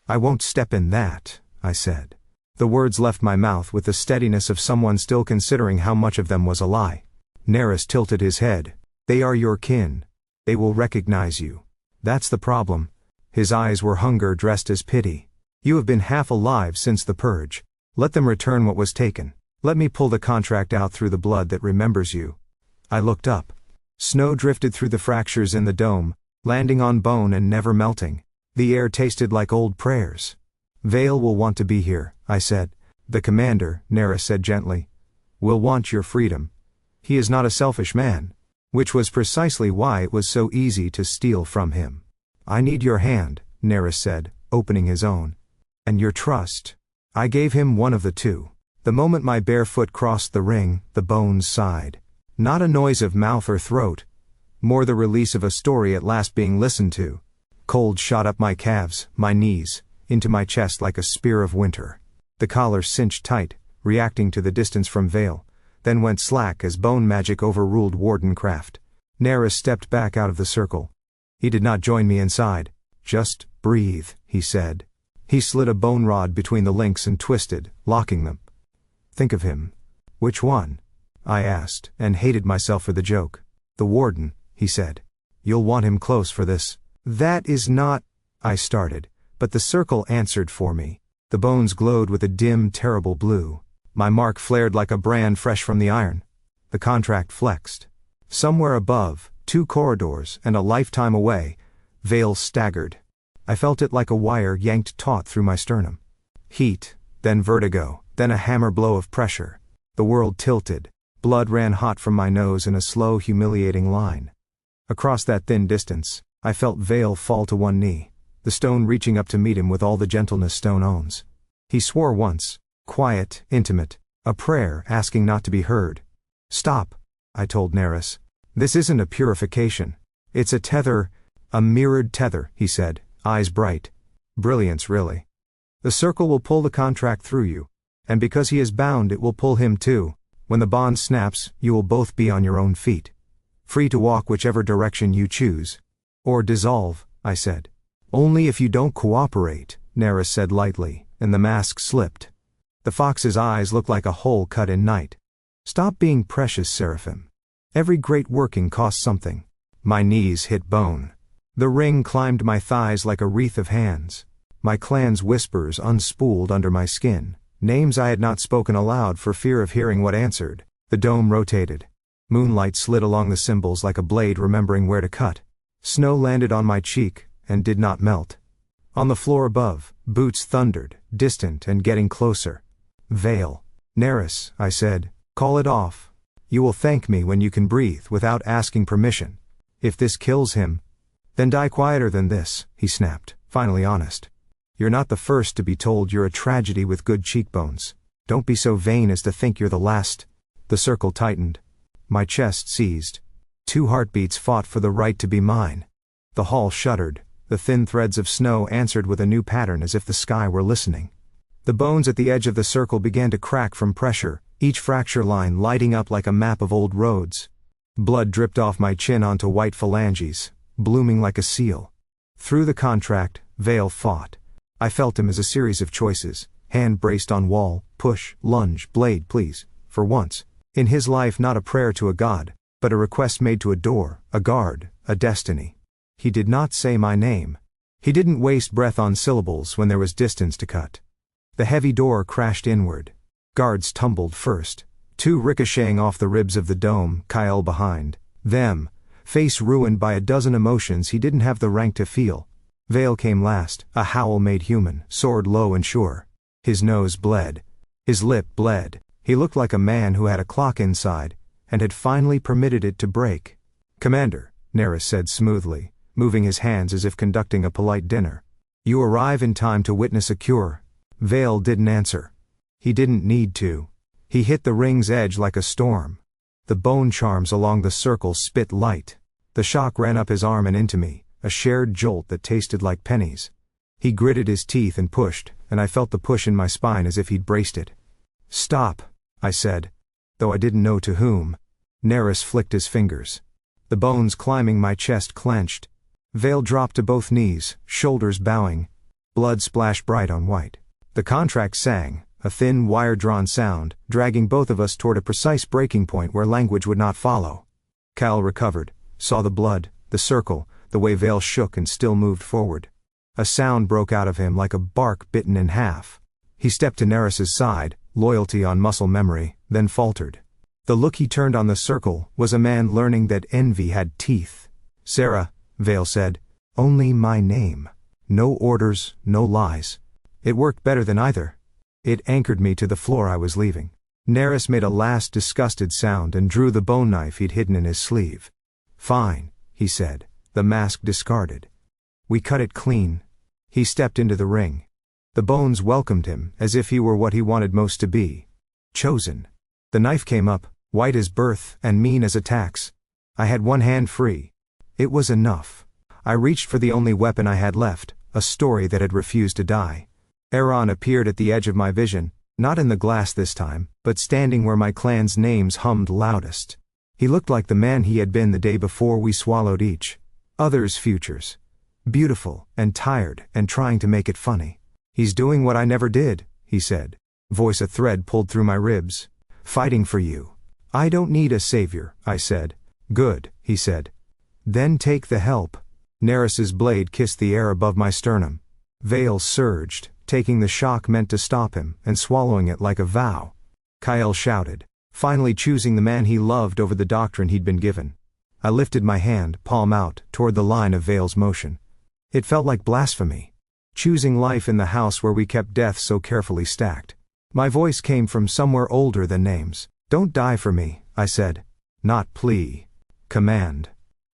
I won't step in that, I said. The words left my mouth with the steadiness of someone still considering how much of them was a lie. Neris tilted his head. They are your kin. They will recognize you. That's the problem. His eyes were hunger dressed as pity. You have been half alive since the purge. Let them return what was taken. Let me pull the contract out through the blood that remembers you. I looked up. Snow drifted through the fractures in the dome, landing on bone and never melting. The air tasted like old prayers. Vale will want to be here, I said. The commander, Neris said gently, will want your freedom. He is not a selfish man. Which was precisely why it was so easy to steal from him. I need your hand, Neris said, opening his own. And your trust. I gave him one of the two. The moment my bare foot crossed the ring, the bones sighed. Not a noise of mouth or throat. More the release of a story at last being listened to. Cold shot up my calves, my knees, into my chest like a spear of winter. The collar cinched tight, reacting to the distance from Vale, then went slack as bone magic overruled warden craft. Neris stepped back out of the circle. He did not join me inside. Just breathe, he said. He slid a bone rod between the links and twisted, locking them. Think of him. Which one? I asked, and hated myself for the joke. The warden, he said. You'll want him close for this. That is not, I started, but the circle answered for me. The bones glowed with a dim, terrible blue. My mark flared like a brand fresh from the iron. The contract flexed. Somewhere above, 2 corridors and a lifetime away, Vale staggered. I felt it like a wire yanked taut through my sternum. Heat, then vertigo, then a hammer blow of pressure. The world tilted. Blood ran hot from my nose in a slow, humiliating line. Across that thin distance, I felt Vale fall to one knee, the stone reaching up to meet him with all the gentleness stone owns. He swore once, quiet, intimate, a prayer asking not to be heard. Stop, I told Neris. This isn't a purification. It's a tether, a mirrored tether, he said, eyes bright. Brilliance, really. The circle will pull the contract through you, and because he is bound it will pull him too. When the bond snaps, you will both be on your own feet. Free to walk whichever direction you choose. Or dissolve, I said. Only if you don't cooperate, Neris said lightly, and the mask slipped. The fox's eyes looked like a hole cut in night. Stop being precious, Seraphim. Every great working costs something. My knees hit bone. The ring climbed my thighs like a wreath of hands. My clan's whispers unspooled under my skin. Names I had not spoken aloud for fear of hearing what answered. The dome rotated. Moonlight slid along the symbols like a blade remembering where to cut. Snow landed on my cheek, and did not melt. On the floor above, boots thundered, distant and getting closer. Vale. Neris, I said, call it off. You will thank me when you can breathe without asking permission. If this kills him, then die quieter than this, he snapped, finally honest. You're not the first to be told you're a tragedy with good cheekbones. Don't be so vain as to think you're the last. The circle tightened. My chest seized. 2 heartbeats fought for the right to be mine. The hall shuddered. The thin threads of snow answered with a new pattern as if the sky were listening. The bones at the edge of the circle began to crack from pressure, each fracture line lighting up like a map of old roads. Blood dripped off my chin onto white phalanges, blooming like a seal. Through the contract, Vale fought. I felt him as a series of choices, hand braced on wall, push, lunge, blade, please, for once. In his life not a prayer to a god, but a request made to a door, a guard, a destiny. He did not say my name. He didn't waste breath on syllables when there was distance to cut. The heavy door crashed inward. Guards tumbled first, 2 ricocheting off the ribs of the dome, Kyle behind them, face ruined by a dozen emotions he didn't have the rank to feel. Vale came last, a howl made human, sword low and sure. His nose bled. His lip bled. He looked like a man who had a clock inside, and had finally permitted it to break. Commander, Neris said smoothly, moving his hands as if conducting a polite dinner. You arrive in time to witness a cure. Vale didn't answer. He didn't need to. He hit the ring's edge like a storm. The bone charms along the circle spit light. The shock ran up his arm and into me, a shared jolt that tasted like pennies. He gritted his teeth and pushed, and I felt the push in my spine as if he'd braced it. "Stop," I said, though I didn't know to whom. Neris flicked his fingers. The bones climbing my chest clenched. Vale dropped to both knees, shoulders bowing. Blood splashed bright on white. The contract sang, a thin wire-drawn sound, dragging both of us toward a precise breaking point where language would not follow. Kyle recovered, saw the blood, the circle, the way Vale shook and still moved forward. A sound broke out of him like a bark bitten in half. He stepped to Neris's side, loyalty on muscle memory, then faltered. The look he turned on the circle was a man learning that envy had teeth. "Sarah," Vale said, "only my name. No orders, no lies." It worked better than either. It anchored me to the floor I was leaving. Neris made a last disgusted sound and drew the bone knife he'd hidden in his sleeve. "Fine," he said, the mask discarded. "We cut it clean." He stepped into the ring. The bones welcomed him as if he were what he wanted most to be. Chosen. The knife came up, white as birth and mean as a tax. I had one hand free. It was enough. I reached for the only weapon I had left, a story that had refused to die. Aaron appeared at the edge of my vision, not in the glass this time, but standing where my clan's names hummed loudest. He looked like the man he had been the day before we swallowed each other's futures. Beautiful, and tired, and trying to make it funny. "He's doing what I never did," he said. Voice a thread pulled through my ribs. "Fighting for you." "I don't need a savior," I said. "Good," he said. "Then take the help." Neris's blade kissed the air above my sternum. Vale surged, taking the shock meant to stop him, and swallowing it like a vow. Kyle shouted, finally choosing the man he loved over the doctrine he'd been given. I lifted my hand, palm out, toward the line of Vale's motion. It felt like blasphemy. Choosing life in the house where we kept death so carefully stacked. My voice came from somewhere older than names. "Don't die for me," I said. Not plea. Command.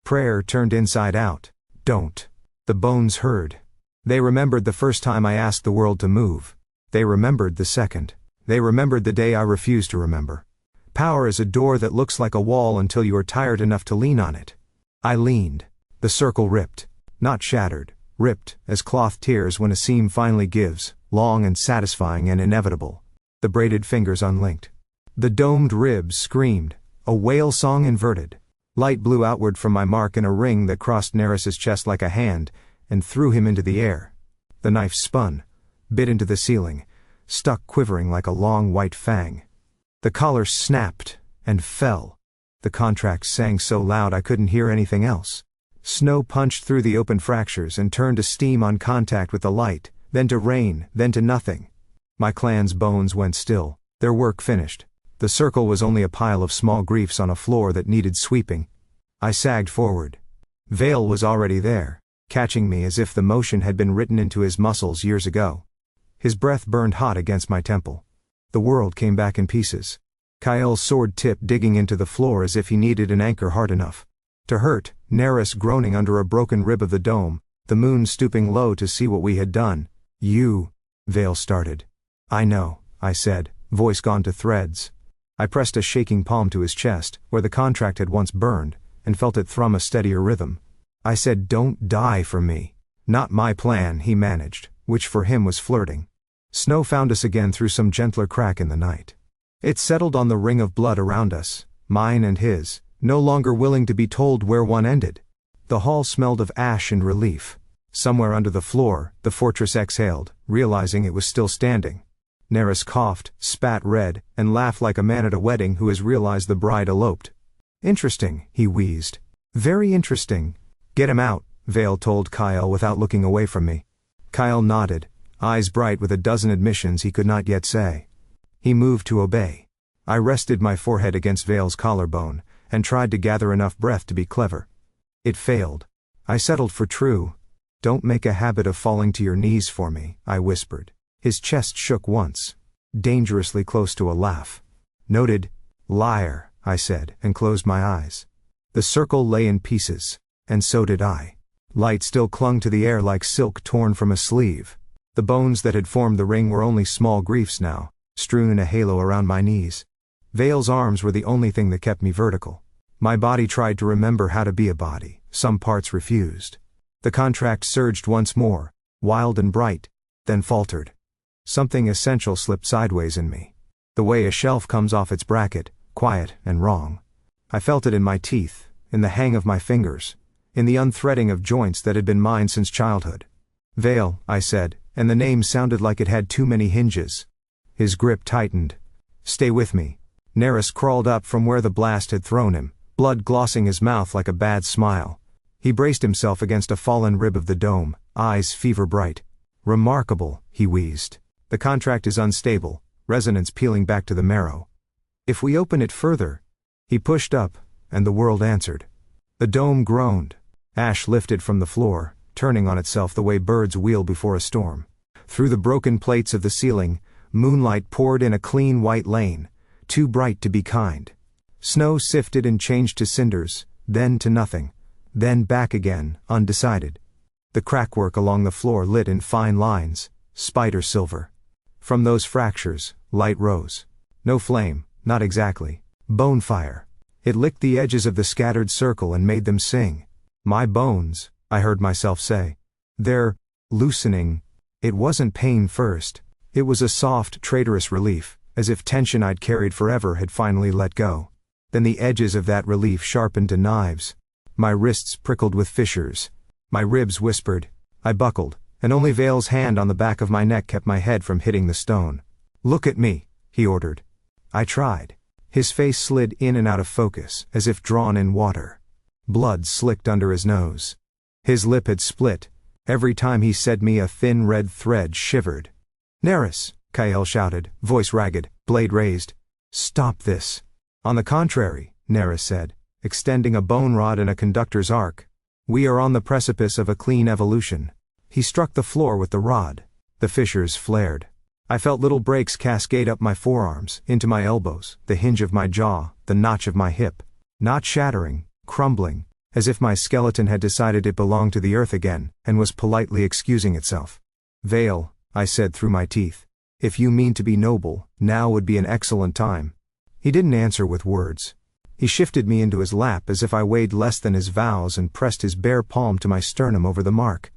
Prayer turned inside out. Don't. The bones heard. They remembered the first time I asked the world to move. They remembered the second. They remembered the day I refused to remember. Power is a door that looks like a wall until you are tired enough to lean on it. I leaned. The circle ripped. Not shattered. Ripped, as cloth tears when a seam finally gives, long and satisfying and inevitable. The braided fingers unlinked. The domed ribs screamed, a whale song inverted. Light blew outward from my mark in a ring that crossed Neris's chest like a hand, and threw him into the air. The knife spun, bit into the ceiling, stuck quivering like a long white fang. The collar snapped, and fell. The contract sang so loud I couldn't hear anything else. Snow punched through the open fractures and turned to steam on contact with the light, then to rain, then to nothing. My clan's bones went still, their work finished. The circle was only a pile of small griefs on a floor that needed sweeping. I sagged forward. Vale was already there, catching me as if the motion had been written into his muscles years ago. His breath burned hot against my temple. The world came back in pieces. Kyle's sword tip digging into the floor as if he needed an anchor hard enough to hurt, Neris groaning under a broken rib of the dome, the moon stooping low to see what we had done. "You," Vale started. "I know," I said, voice gone to threads. I pressed a shaking palm to his chest, where the contract had once burned, and felt it thrum a steadier rhythm. I said, "Don't die for me." Not my plan, he managed, which for him was flirting. Snow found us again through some gentler crack in the night. It settled on the ring of blood around us, mine and his, no longer willing to be told where one ended. The hall smelled of ash and relief. Somewhere under the floor, the fortress exhaled, realizing it was still standing. Neris coughed, spat red, and laughed like a man at a wedding who has realized the bride eloped. "Interesting," he wheezed. "Very interesting." "Get him out," Vale told Kyle without looking away from me. Kyle nodded, eyes bright with a dozen admissions he could not yet say. He moved to obey. I rested my forehead against Vale's collarbone, and tried to gather enough breath to be clever. It failed. I settled for true. "Don't make a habit of falling to your knees for me," I whispered. His chest shook once, dangerously close to a laugh. "Noted." "Liar," I said, and closed my eyes. The circle lay in pieces, and so did I. Light still clung to the air like silk torn from a sleeve. The bones that had formed the ring were only small griefs now, strewn in a halo around my knees. Vale's arms were the only thing that kept me vertical. My body tried to remember how to be a body, some parts refused. The contract surged once more, wild and bright, then faltered. Something essential slipped sideways in me. The way a shelf comes off its bracket, quiet and wrong. I felt it in my teeth, in the hang of my fingers, in the unthreading of joints that had been mine since childhood. Vale, I said, and the name sounded like it had too many hinges. His grip tightened. Stay with me. Neris crawled up from where the blast had thrown him, blood glossing his mouth like a bad smile. He braced himself against a fallen rib of the dome, eyes fever bright. Remarkable, he wheezed. The contract is unstable, resonance peeling back to the marrow. If we open it further. He pushed up, and the world answered. The dome groaned. Ash lifted from the floor, turning on itself the way birds wheel before a storm. Through the broken plates of the ceiling, moonlight poured in a clean white lane, too bright to be kind. Snow sifted and changed to cinders, then to nothing, then back again, undecided. The crackwork along the floor lit in fine lines, spider silver. From those fractures, light rose. No flame, not exactly. Bone fire. It licked the edges of the scattered circle and made them sing. My bones, I heard myself say. They're loosening. It wasn't pain first. It was a soft, traitorous relief, as if tension I'd carried forever had finally let go. Then the edges of that relief sharpened to knives. My wrists prickled with fissures. My ribs whispered. I buckled, and only Vale's hand on the back of my neck kept my head from hitting the stone. Look at me, he ordered. I tried. His face slid in and out of focus, as if drawn in water. Blood slicked under his nose. His lip had split. Every time he said me a thin red thread shivered. Neris, Kael shouted, voice ragged, blade raised. Stop this. On the contrary, Neris said, extending a bone rod in a conductor's arc. We are on the precipice of a clean evolution. He struck the floor with the rod. The fissures flared. I felt little breaks cascade up my forearms, into my elbows, the hinge of my jaw, the notch of my hip. Not shattering, crumbling, as if my skeleton had decided it belonged to the earth again, and was politely excusing itself. Vale, I said through my teeth. If you mean to be noble, now would be an excellent time. He didn't answer with words. He shifted me into his lap as if I weighed less than his vows and pressed his bare palm to my sternum over the mark.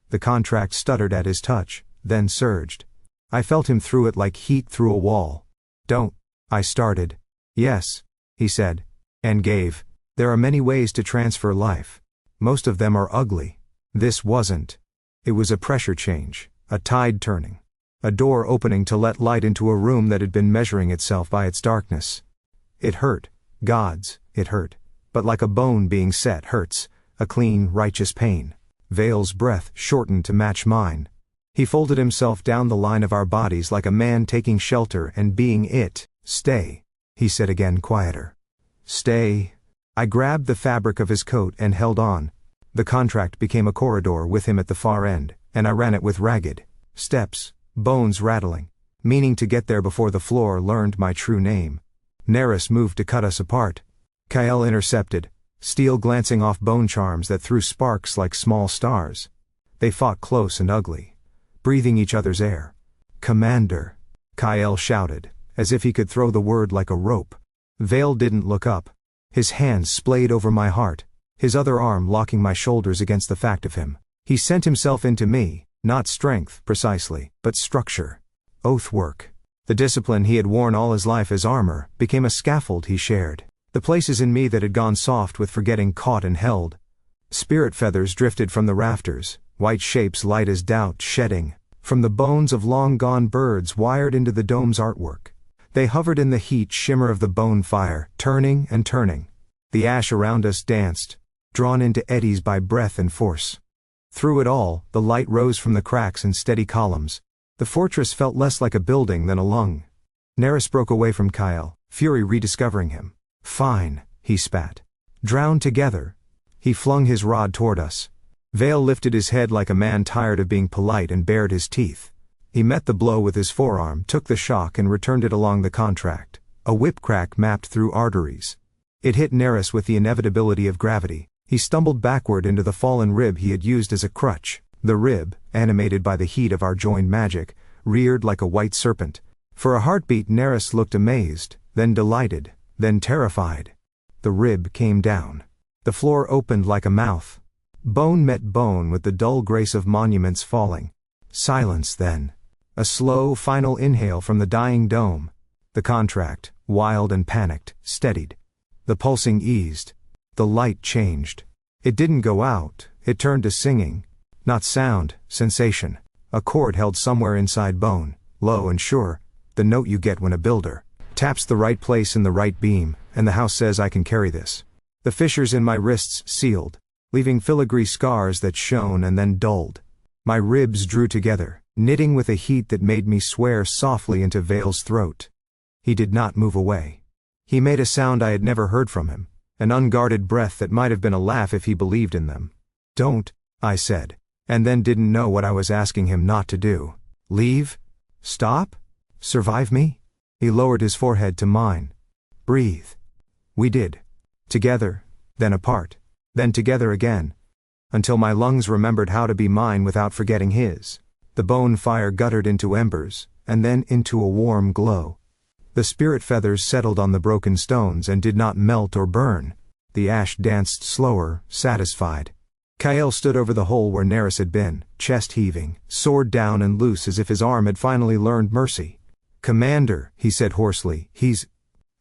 The contract stuttered at his touch, then surged. I felt him through it like heat through a wall. Don't, I started. Yes, he said. And gave. There are many ways to transfer life. Most of them are ugly. This wasn't. It was a pressure change, a tide turning. A door opening to let light into a room that had been measuring itself by its darkness. It hurt. Gods, it hurt. But like a bone being set hurts, a clean, righteous pain. Vale's breath shortened to match mine. He folded himself down the line of our bodies like a man taking shelter and being it. Stay, he said again quieter. Stay. I grabbed the fabric of his coat and held on. The contract became a corridor with him at the far end, and I ran it with ragged steps, bones rattling, meaning to get there before the floor learned my true name. Neris moved to cut us apart. Kael intercepted, steel glancing off bone charms that threw sparks like small stars. They fought close and ugly, breathing each other's air. Commander, Kael shouted, as if he could throw the word like a rope. Vale didn't look up. His hands splayed over my heart, his other arm locking my shoulders against the fact of him. He sent himself into me, not strength, precisely, but structure. Oath work. The discipline he had worn all his life as armor became a scaffold he shared. The places in me that had gone soft with forgetting caught and held. Spirit feathers drifted from the rafters, white shapes light as doubt shedding, from the bones of long-gone birds wired into the dome's artwork. They hovered in the heat shimmer of the bone fire, turning and turning. The ash around us danced, drawn into eddies by breath and force. Through it all, the light rose from the cracks in steady columns. The fortress felt less like a building than a lung. Neris broke away from Kael, fury rediscovering him. Fine, he spat. Drown together. He flung his rod toward us. Vale lifted his head like a man tired of being polite and bared his teeth. He met the blow with his forearm, took the shock and returned it along the contract. A whip crack mapped through arteries. It hit Neris with the inevitability of gravity. He stumbled backward into the fallen rib he had used as a crutch. The rib, animated by the heat of our joined magic, reared like a white serpent. For a heartbeat Neris looked amazed, then delighted, then terrified. the rib came down. The floor opened like a mouth. Bone met bone with the dull grace of monuments falling. Silence then. A slow, final inhale from the dying dome. The contract, wild and panicked, steadied. The pulsing eased. The light changed. It didn't go out, it turned to singing. Not sound, sensation. A chord held somewhere inside bone, low and sure, the note you get when a builder taps the right place in the right beam, and the house says I can carry this. The fissures in my wrists sealed, leaving filigree scars that shone and then dulled. My ribs drew together, knitting with a heat that made me swear softly into Vale's throat. He did not move away. He made a sound I had never heard from him, an unguarded breath that might have been a laugh if he believed in them. "Don't," I said, and then didn't know what I was asking him not to do. "Leave? Stop? Survive me?" He lowered his forehead to mine. "Breathe." We did. Together, then apart, then together again, until my lungs remembered how to be mine without forgetting his. The bone fire guttered into embers, and then into a warm glow. The spirit feathers settled on the broken stones and did not melt or burn. The ash danced slower, satisfied. Kyle stood over the hole where Neris had been, chest heaving, sword down and loose as if his arm had finally learned mercy. "Commander," he said hoarsely, "he's—"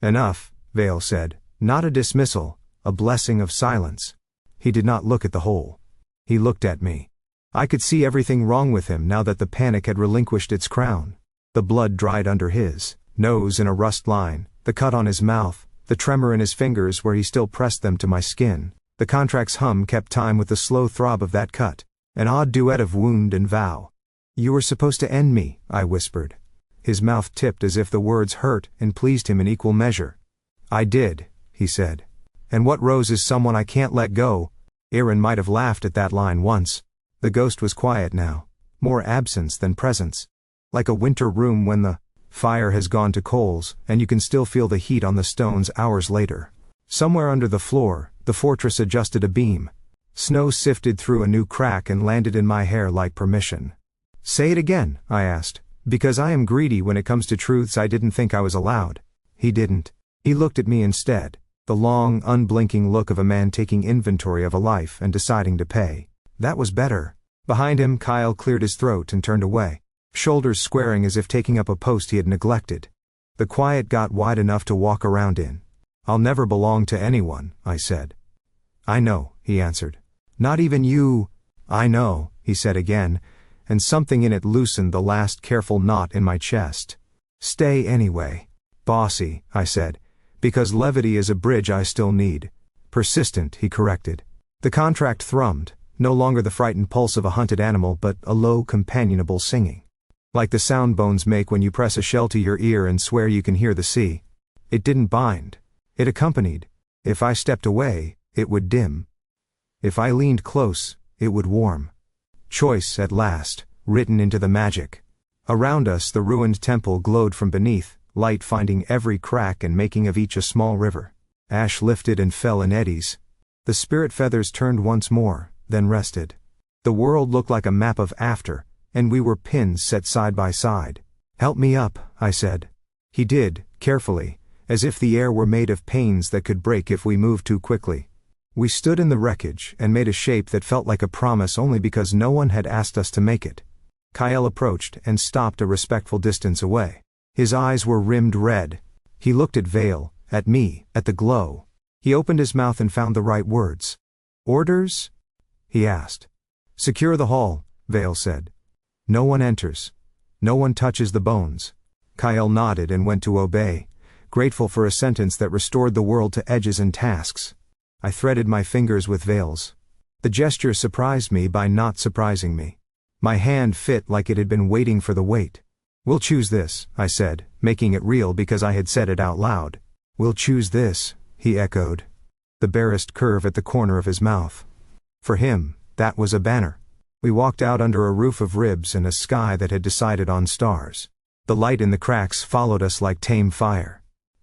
"Enough," Vale said. Not a dismissal, a blessing of silence. He did not look at the hole. He looked at me. I could see everything wrong with him now that the panic had relinquished its crown. The blood dried under his nose in a rust line, the cut on his mouth, the tremor in his fingers where he still pressed them to my skin. The contract's hum kept time with the slow throb of that cut, an odd duet of wound and vow. "You were supposed to end me," I whispered. His mouth tipped as if the words hurt and pleased him in equal measure. "I did," he said. "And what rose is someone I can't let go." Aaron might have laughed at that line once. The ghost was quiet now, more absence than presence. Like a winter room when the fire has gone to coals, and you can still feel the heat on the stones hours later. Somewhere under the floor, the fortress adjusted a beam. Snow sifted through a new crack and landed in my hair like permission. "Say it again," I asked, "because I am greedy when it comes to truths I didn't think I was allowed." He didn't. He looked at me instead. The long, unblinking look of a man taking inventory of a life and deciding to pay. That was better. Behind him, Kyle cleared his throat and turned away, shoulders squaring as if taking up a post he had neglected. The quiet got wide enough to walk around in. "I'll never belong to anyone," I said. "I know," he answered. "Not even you." "I know," he said again, and something in it loosened the last careful knot in my chest. "Stay anyway." "Bossy," I said, "because levity is a bridge I still need." "Persistent," he corrected. The contract thrummed, no longer the frightened pulse of a hunted animal but a low, companionable singing. Like the sound bones make when you press a shell to your ear and swear you can hear the sea. It didn't bind. It accompanied. If I stepped away, it would dim. If I leaned close, it would warm. Choice at last, written into the magic. Around us the ruined temple glowed from beneath, light finding every crack and making of each a small river. Ash lifted and fell in eddies. The spirit feathers turned once more, then rested. The world looked like a map of after, and we were pins set side by side. "Help me up," I said. He did, carefully, as if the air were made of panes that could break if we moved too quickly. We stood in the wreckage and made a shape that felt like a promise only because no one had asked us to make it. Kyle approached and stopped a respectful distance away. His eyes were rimmed red. He looked at Vale, at me, at the glow. He opened his mouth and found the right words. "Orders?" he asked. "Secure the hall," Vale said. "No one enters. No one touches the bones." Kyle nodded and went to obey, grateful for a sentence that restored the world to edges and tasks. I threaded my fingers with Vale's. The gesture surprised me by not surprising me. My hand fit like it had been waiting for the weight. "We'll choose this," I said, making it real because I had said it out loud. "We'll choose this," he echoed. The barest curve at the corner of his mouth. For him, that was a banner. We walked out under a roof of ribs and a sky that had decided on stars. The light in the cracks followed us like tame fire.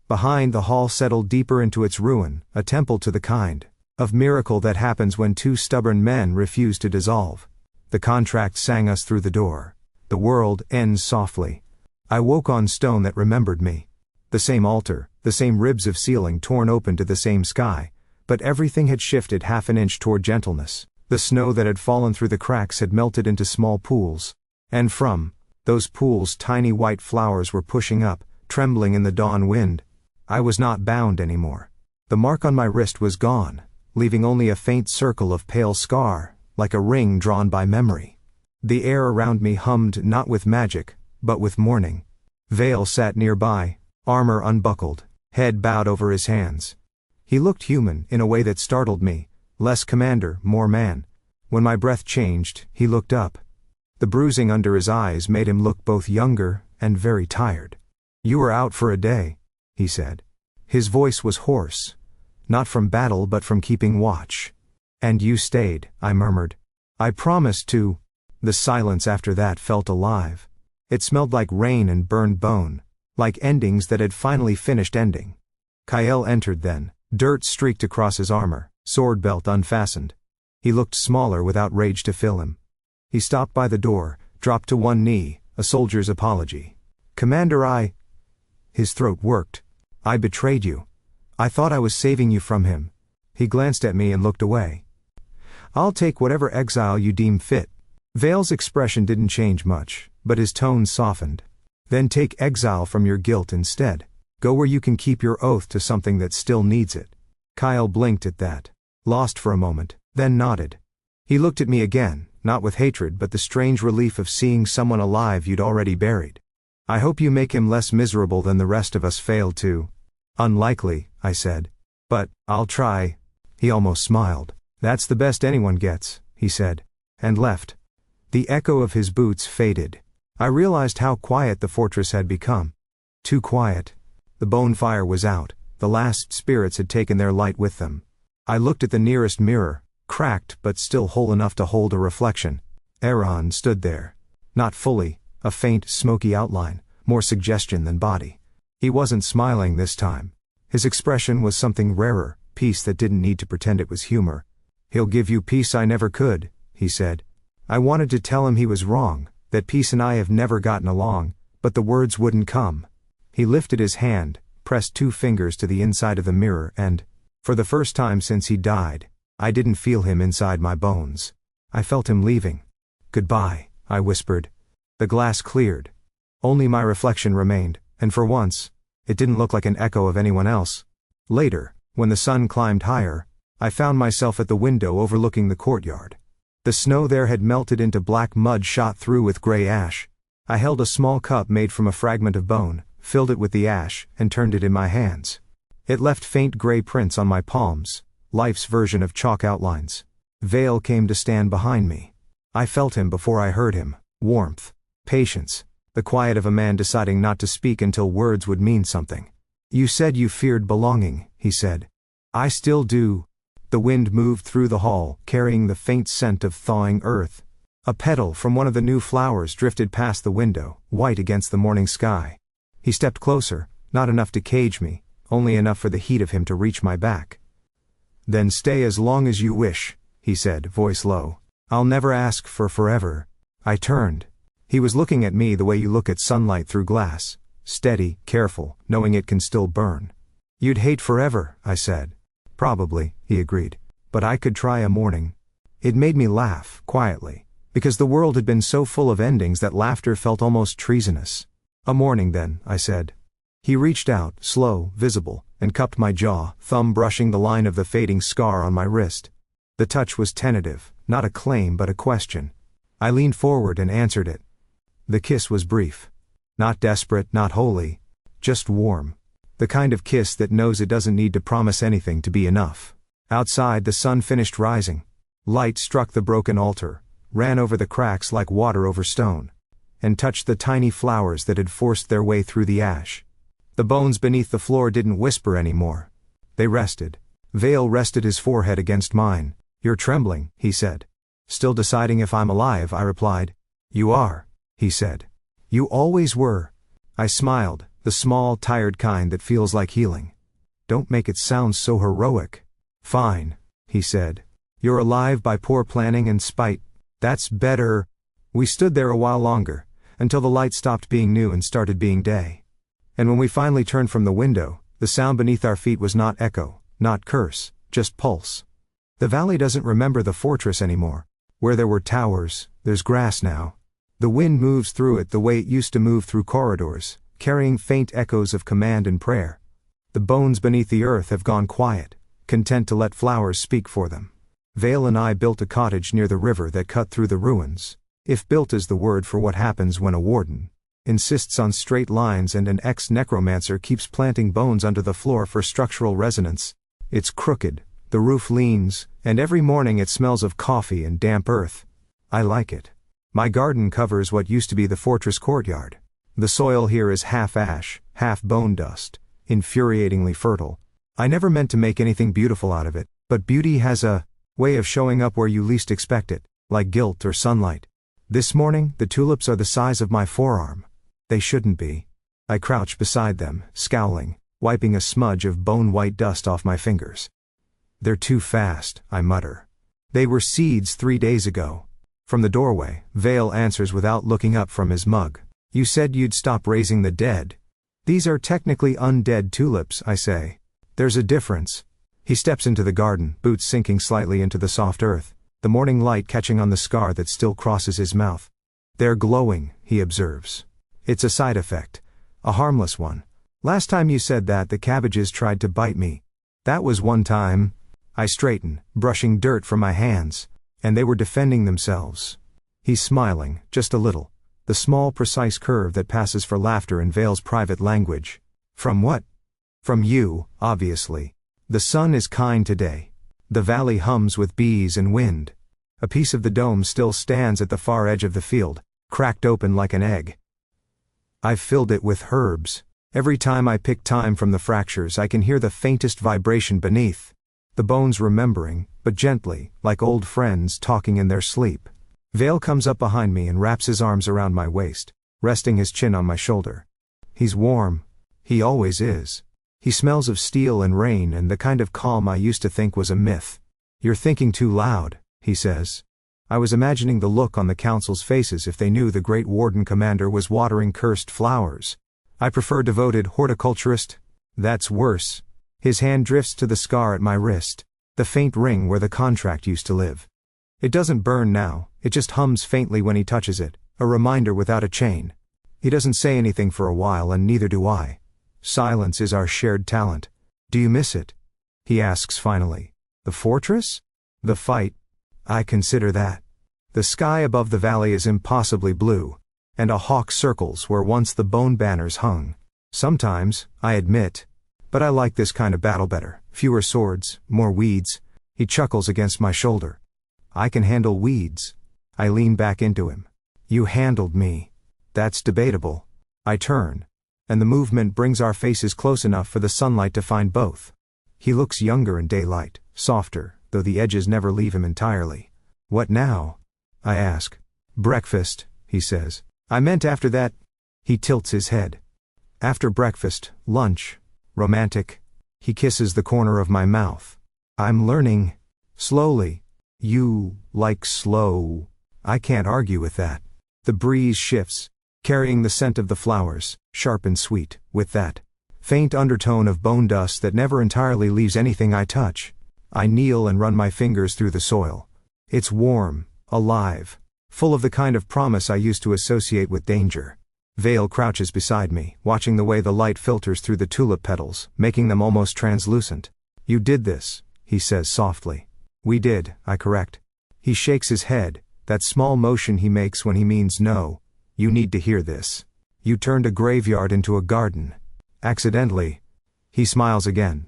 Behind, the hall settled deeper into its ruin, a temple to the kind of miracle that happens when two stubborn men refuse to dissolve. The contract sang us through the door. The world ends softly. I woke on stone that remembered me. The same altar, the same ribs of ceiling torn open to the same sky, but everything had shifted half an inch toward gentleness. The snow that had fallen through the cracks had melted into small pools. And from those pools tiny white flowers were pushing up, trembling in the dawn wind. I was not bound anymore. The mark on my wrist was gone, leaving only a faint circle of pale scar, like a ring drawn by memory. The air around me hummed not with magic, but with mourning. Vale sat nearby, armor unbuckled, head bowed over his hands. He looked human in a way that startled me, less commander, more man. When my breath changed, he looked up. The bruising under his eyes made him look both younger and very tired. "You were out for a day," he said. His voice was hoarse, not from battle but from keeping watch. "And you stayed," I murmured. "I promised to." The silence after that felt alive. It smelled like rain and burned bone, like endings that had finally finished ending. Kyle entered then, dirt streaked across his armor, sword belt unfastened. He looked smaller without rage to fill him. He stopped by the door, dropped to one knee, a soldier's apology. "Commander, His throat worked. "I betrayed you. I thought I was saving you from him." He glanced at me and looked away. "I'll take whatever exile you deem fit." Vale's expression didn't change much, but his tone softened. "Then take exile from your guilt instead. Go where you can keep your oath to something that still needs it." Kyle blinked at that, lost for a moment, then nodded. He looked at me again, not with hatred but the strange relief of seeing someone alive you'd already buried. "I hope you make him less miserable than the rest of us failed to." "Unlikely," I said. "But I'll try." He almost smiled. "That's the best anyone gets," he said, and left. The echo of his boots faded. I realized how quiet the fortress had become. Too quiet. The bonfire was out, the last spirits had taken their light with them. I looked at the nearest mirror, cracked but still whole enough to hold a reflection. Aaron stood there. Not fully, a faint, smoky outline, more suggestion than body. He wasn't smiling this time. His expression was something rarer, peace that didn't need to pretend it was humor. "He'll give you peace I never could," he said. I wanted to tell him he was wrong, that peace and I have never gotten along, but the words wouldn't come. He lifted his hand, pressed 2 fingers to the inside of the mirror and, for the first time since he died, I didn't feel him inside my bones. I felt him leaving. "Goodbye," I whispered. The glass cleared. Only my reflection remained, and for once, it didn't look like an echo of anyone else. Later, when the sun climbed higher, I found myself at the window overlooking the courtyard. The snow there had melted into black mud shot through with gray ash. I held a small cup made from a fragment of bone, filled it with the ash, and turned it in my hands. It left faint gray prints on my palms, life's version of chalk outlines. Vale came to stand behind me. I felt him before I heard him. Warmth. Patience. The quiet of a man deciding not to speak until words would mean something. "You said you feared belonging," he said. "I still do." The wind moved through the hall, carrying the faint scent of thawing earth. A petal from one of the new flowers drifted past the window, white against the morning sky. He stepped closer, not enough to cage me, only enough for the heat of him to reach my back. "Then stay as long as you wish," he said, voice low. "I'll never ask for forever." I turned. He was looking at me the way you look at sunlight through glass, steady, careful, knowing it can still burn. "You'd hate forever," I said. "Probably," he agreed. "But I could try a morning." It made me laugh, quietly, because the world had been so full of endings that laughter felt almost treasonous. "A morning then," I said. He reached out, slow, visible, and cupped my jaw, thumb brushing the line of the fading scar on my wrist. The touch was tentative, not a claim but a question. I leaned forward and answered it. The kiss was brief. Not desperate, not holy. Just warm. The kind of kiss that knows it doesn't need to promise anything to be enough. Outside the sun finished rising. Light struck the broken altar, ran over the cracks like water over stone, and touched the tiny flowers that had forced their way through the ash. The bones beneath the floor didn't whisper anymore. They rested. Vale rested his forehead against mine. "You're trembling," he said. "Still deciding if I'm alive," I replied. "You are," he said. "You always were." I smiled, the small, tired kind that feels like healing. "Don't make it sound so heroic." "Fine," he said. "You're alive by poor planning and spite. That's better." We stood there a while longer, until the light stopped being new and started being day. And when we finally turned from the window, The sound beneath our feet was not echo, not curse, just pulse. The valley doesn't remember the fortress anymore. Where there were towers, there's grass now. The wind moves through it the way it used to move through corridors, carrying faint echoes of command and prayer. The bones beneath the earth have gone quiet, content to let flowers speak for them. Vale and I built a cottage near the river that cut through the ruins. If built is the word for what happens when a warden insists on straight lines and an ex-necromancer keeps planting bones under the floor for structural resonance. It's crooked, the roof leans, and every morning it smells of coffee and damp earth. I like it. My garden covers what used to be the fortress courtyard. The soil here is half ash, half bone dust, infuriatingly fertile. I never meant to make anything beautiful out of it, but beauty has a way of showing up where you least expect it, like guilt or sunlight. This morning, the tulips are the size of my forearm. They shouldn't be. I crouch beside them, scowling, wiping a smudge of bone-white dust off my fingers. They're too fast, I mutter. They were seeds 3 days ago. From the doorway, Vale answers without looking up from his mug. You said you'd stop raising the dead. These are technically undead tulips, I say. There's a difference. He steps into the garden, boots sinking slightly into the soft earth, the morning light catching on the scar that still crosses his mouth. They're glowing, he observes. It's a side effect. A harmless one. Last time you said that, the cabbages tried to bite me. That was one time. I straighten, brushing dirt from my hands. And they were defending themselves. He's smiling, just a little. The small, precise curve that passes for laughter in Vale's private language. From what? From you, obviously. The sun is kind today. The valley hums with bees and wind. A piece of the dome still stands at the far edge of the field, cracked open like an egg. I've filled it with herbs. Every time I pick thyme from the fractures, I can hear the faintest vibration beneath. The bones remembering, but gently, like old friends talking in their sleep. Vale comes up behind me and wraps his arms around my waist, resting his chin on my shoulder. He's warm. He always is. He smells of steel and rain and the kind of calm I used to think was a myth. You're thinking too loud, he says. I was imagining the look on the council's faces if they knew the great warden commander was watering cursed flowers. I prefer devoted horticulturist. That's worse. His hand drifts to the scar at my wrist, the faint ring where the contract used to live. It doesn't burn now, it just hums faintly when he touches it, a reminder without a chain. He doesn't say anything for a while and neither do I. Silence is our shared talent. Do you miss it? He asks finally. The fortress? The fight? I consider that. The sky above the valley is impossibly blue, and a hawk circles where once the bone banners hung. Sometimes, I admit, but I like this kind of battle better. Fewer swords, more weeds. He chuckles against my shoulder. I can handle weeds. I lean back into him. You handled me. That's debatable. I turn, and the movement brings our faces close enough for the sunlight to find both. He looks younger in daylight, softer, though the edges never leave him entirely. What now? I ask. Breakfast, he says. I meant after that. He tilts his head. After breakfast, lunch. Romantic. He kisses the corner of my mouth. I'm learning. Slowly. You like slow. I can't argue with that. The breeze shifts, carrying the scent of the flowers, sharp and sweet, with that faint undertone of bone dust that never entirely leaves anything I touch. I kneel and run my fingers through the soil. It's warm, alive, full of the kind of promise I used to associate with danger. Vale crouches beside me, watching the way the light filters through the tulip petals, making them almost translucent. You did this, he says softly. We did, I correct. He shakes his head, that small motion he makes when he means no. You need to hear this. You turned a graveyard into a garden. Accidentally. He smiles again.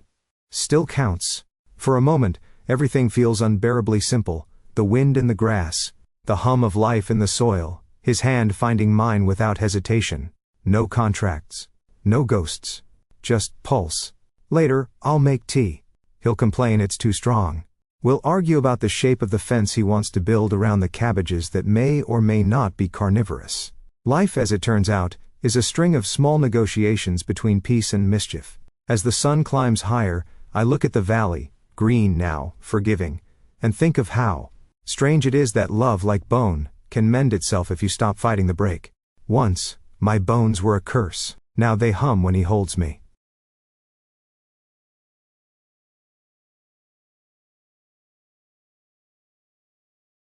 Still counts. For a moment, everything feels unbearably simple. The wind in the grass, the hum of life in the soil, his hand finding mine without hesitation. No contracts. No ghosts. Just pulse. Later, I'll make tea. He'll complain it's too strong. We'll argue about the shape of the fence he wants to build around the cabbages that may or may not be carnivorous. Life, as it turns out, is a string of small negotiations between peace and mischief. As the sun climbs higher, I look at the valley, green now, forgiving, and think of how strange it is that love, like bone, can mend itself if you stop fighting the break. Once, my bones were a curse. Now they hum when he holds me.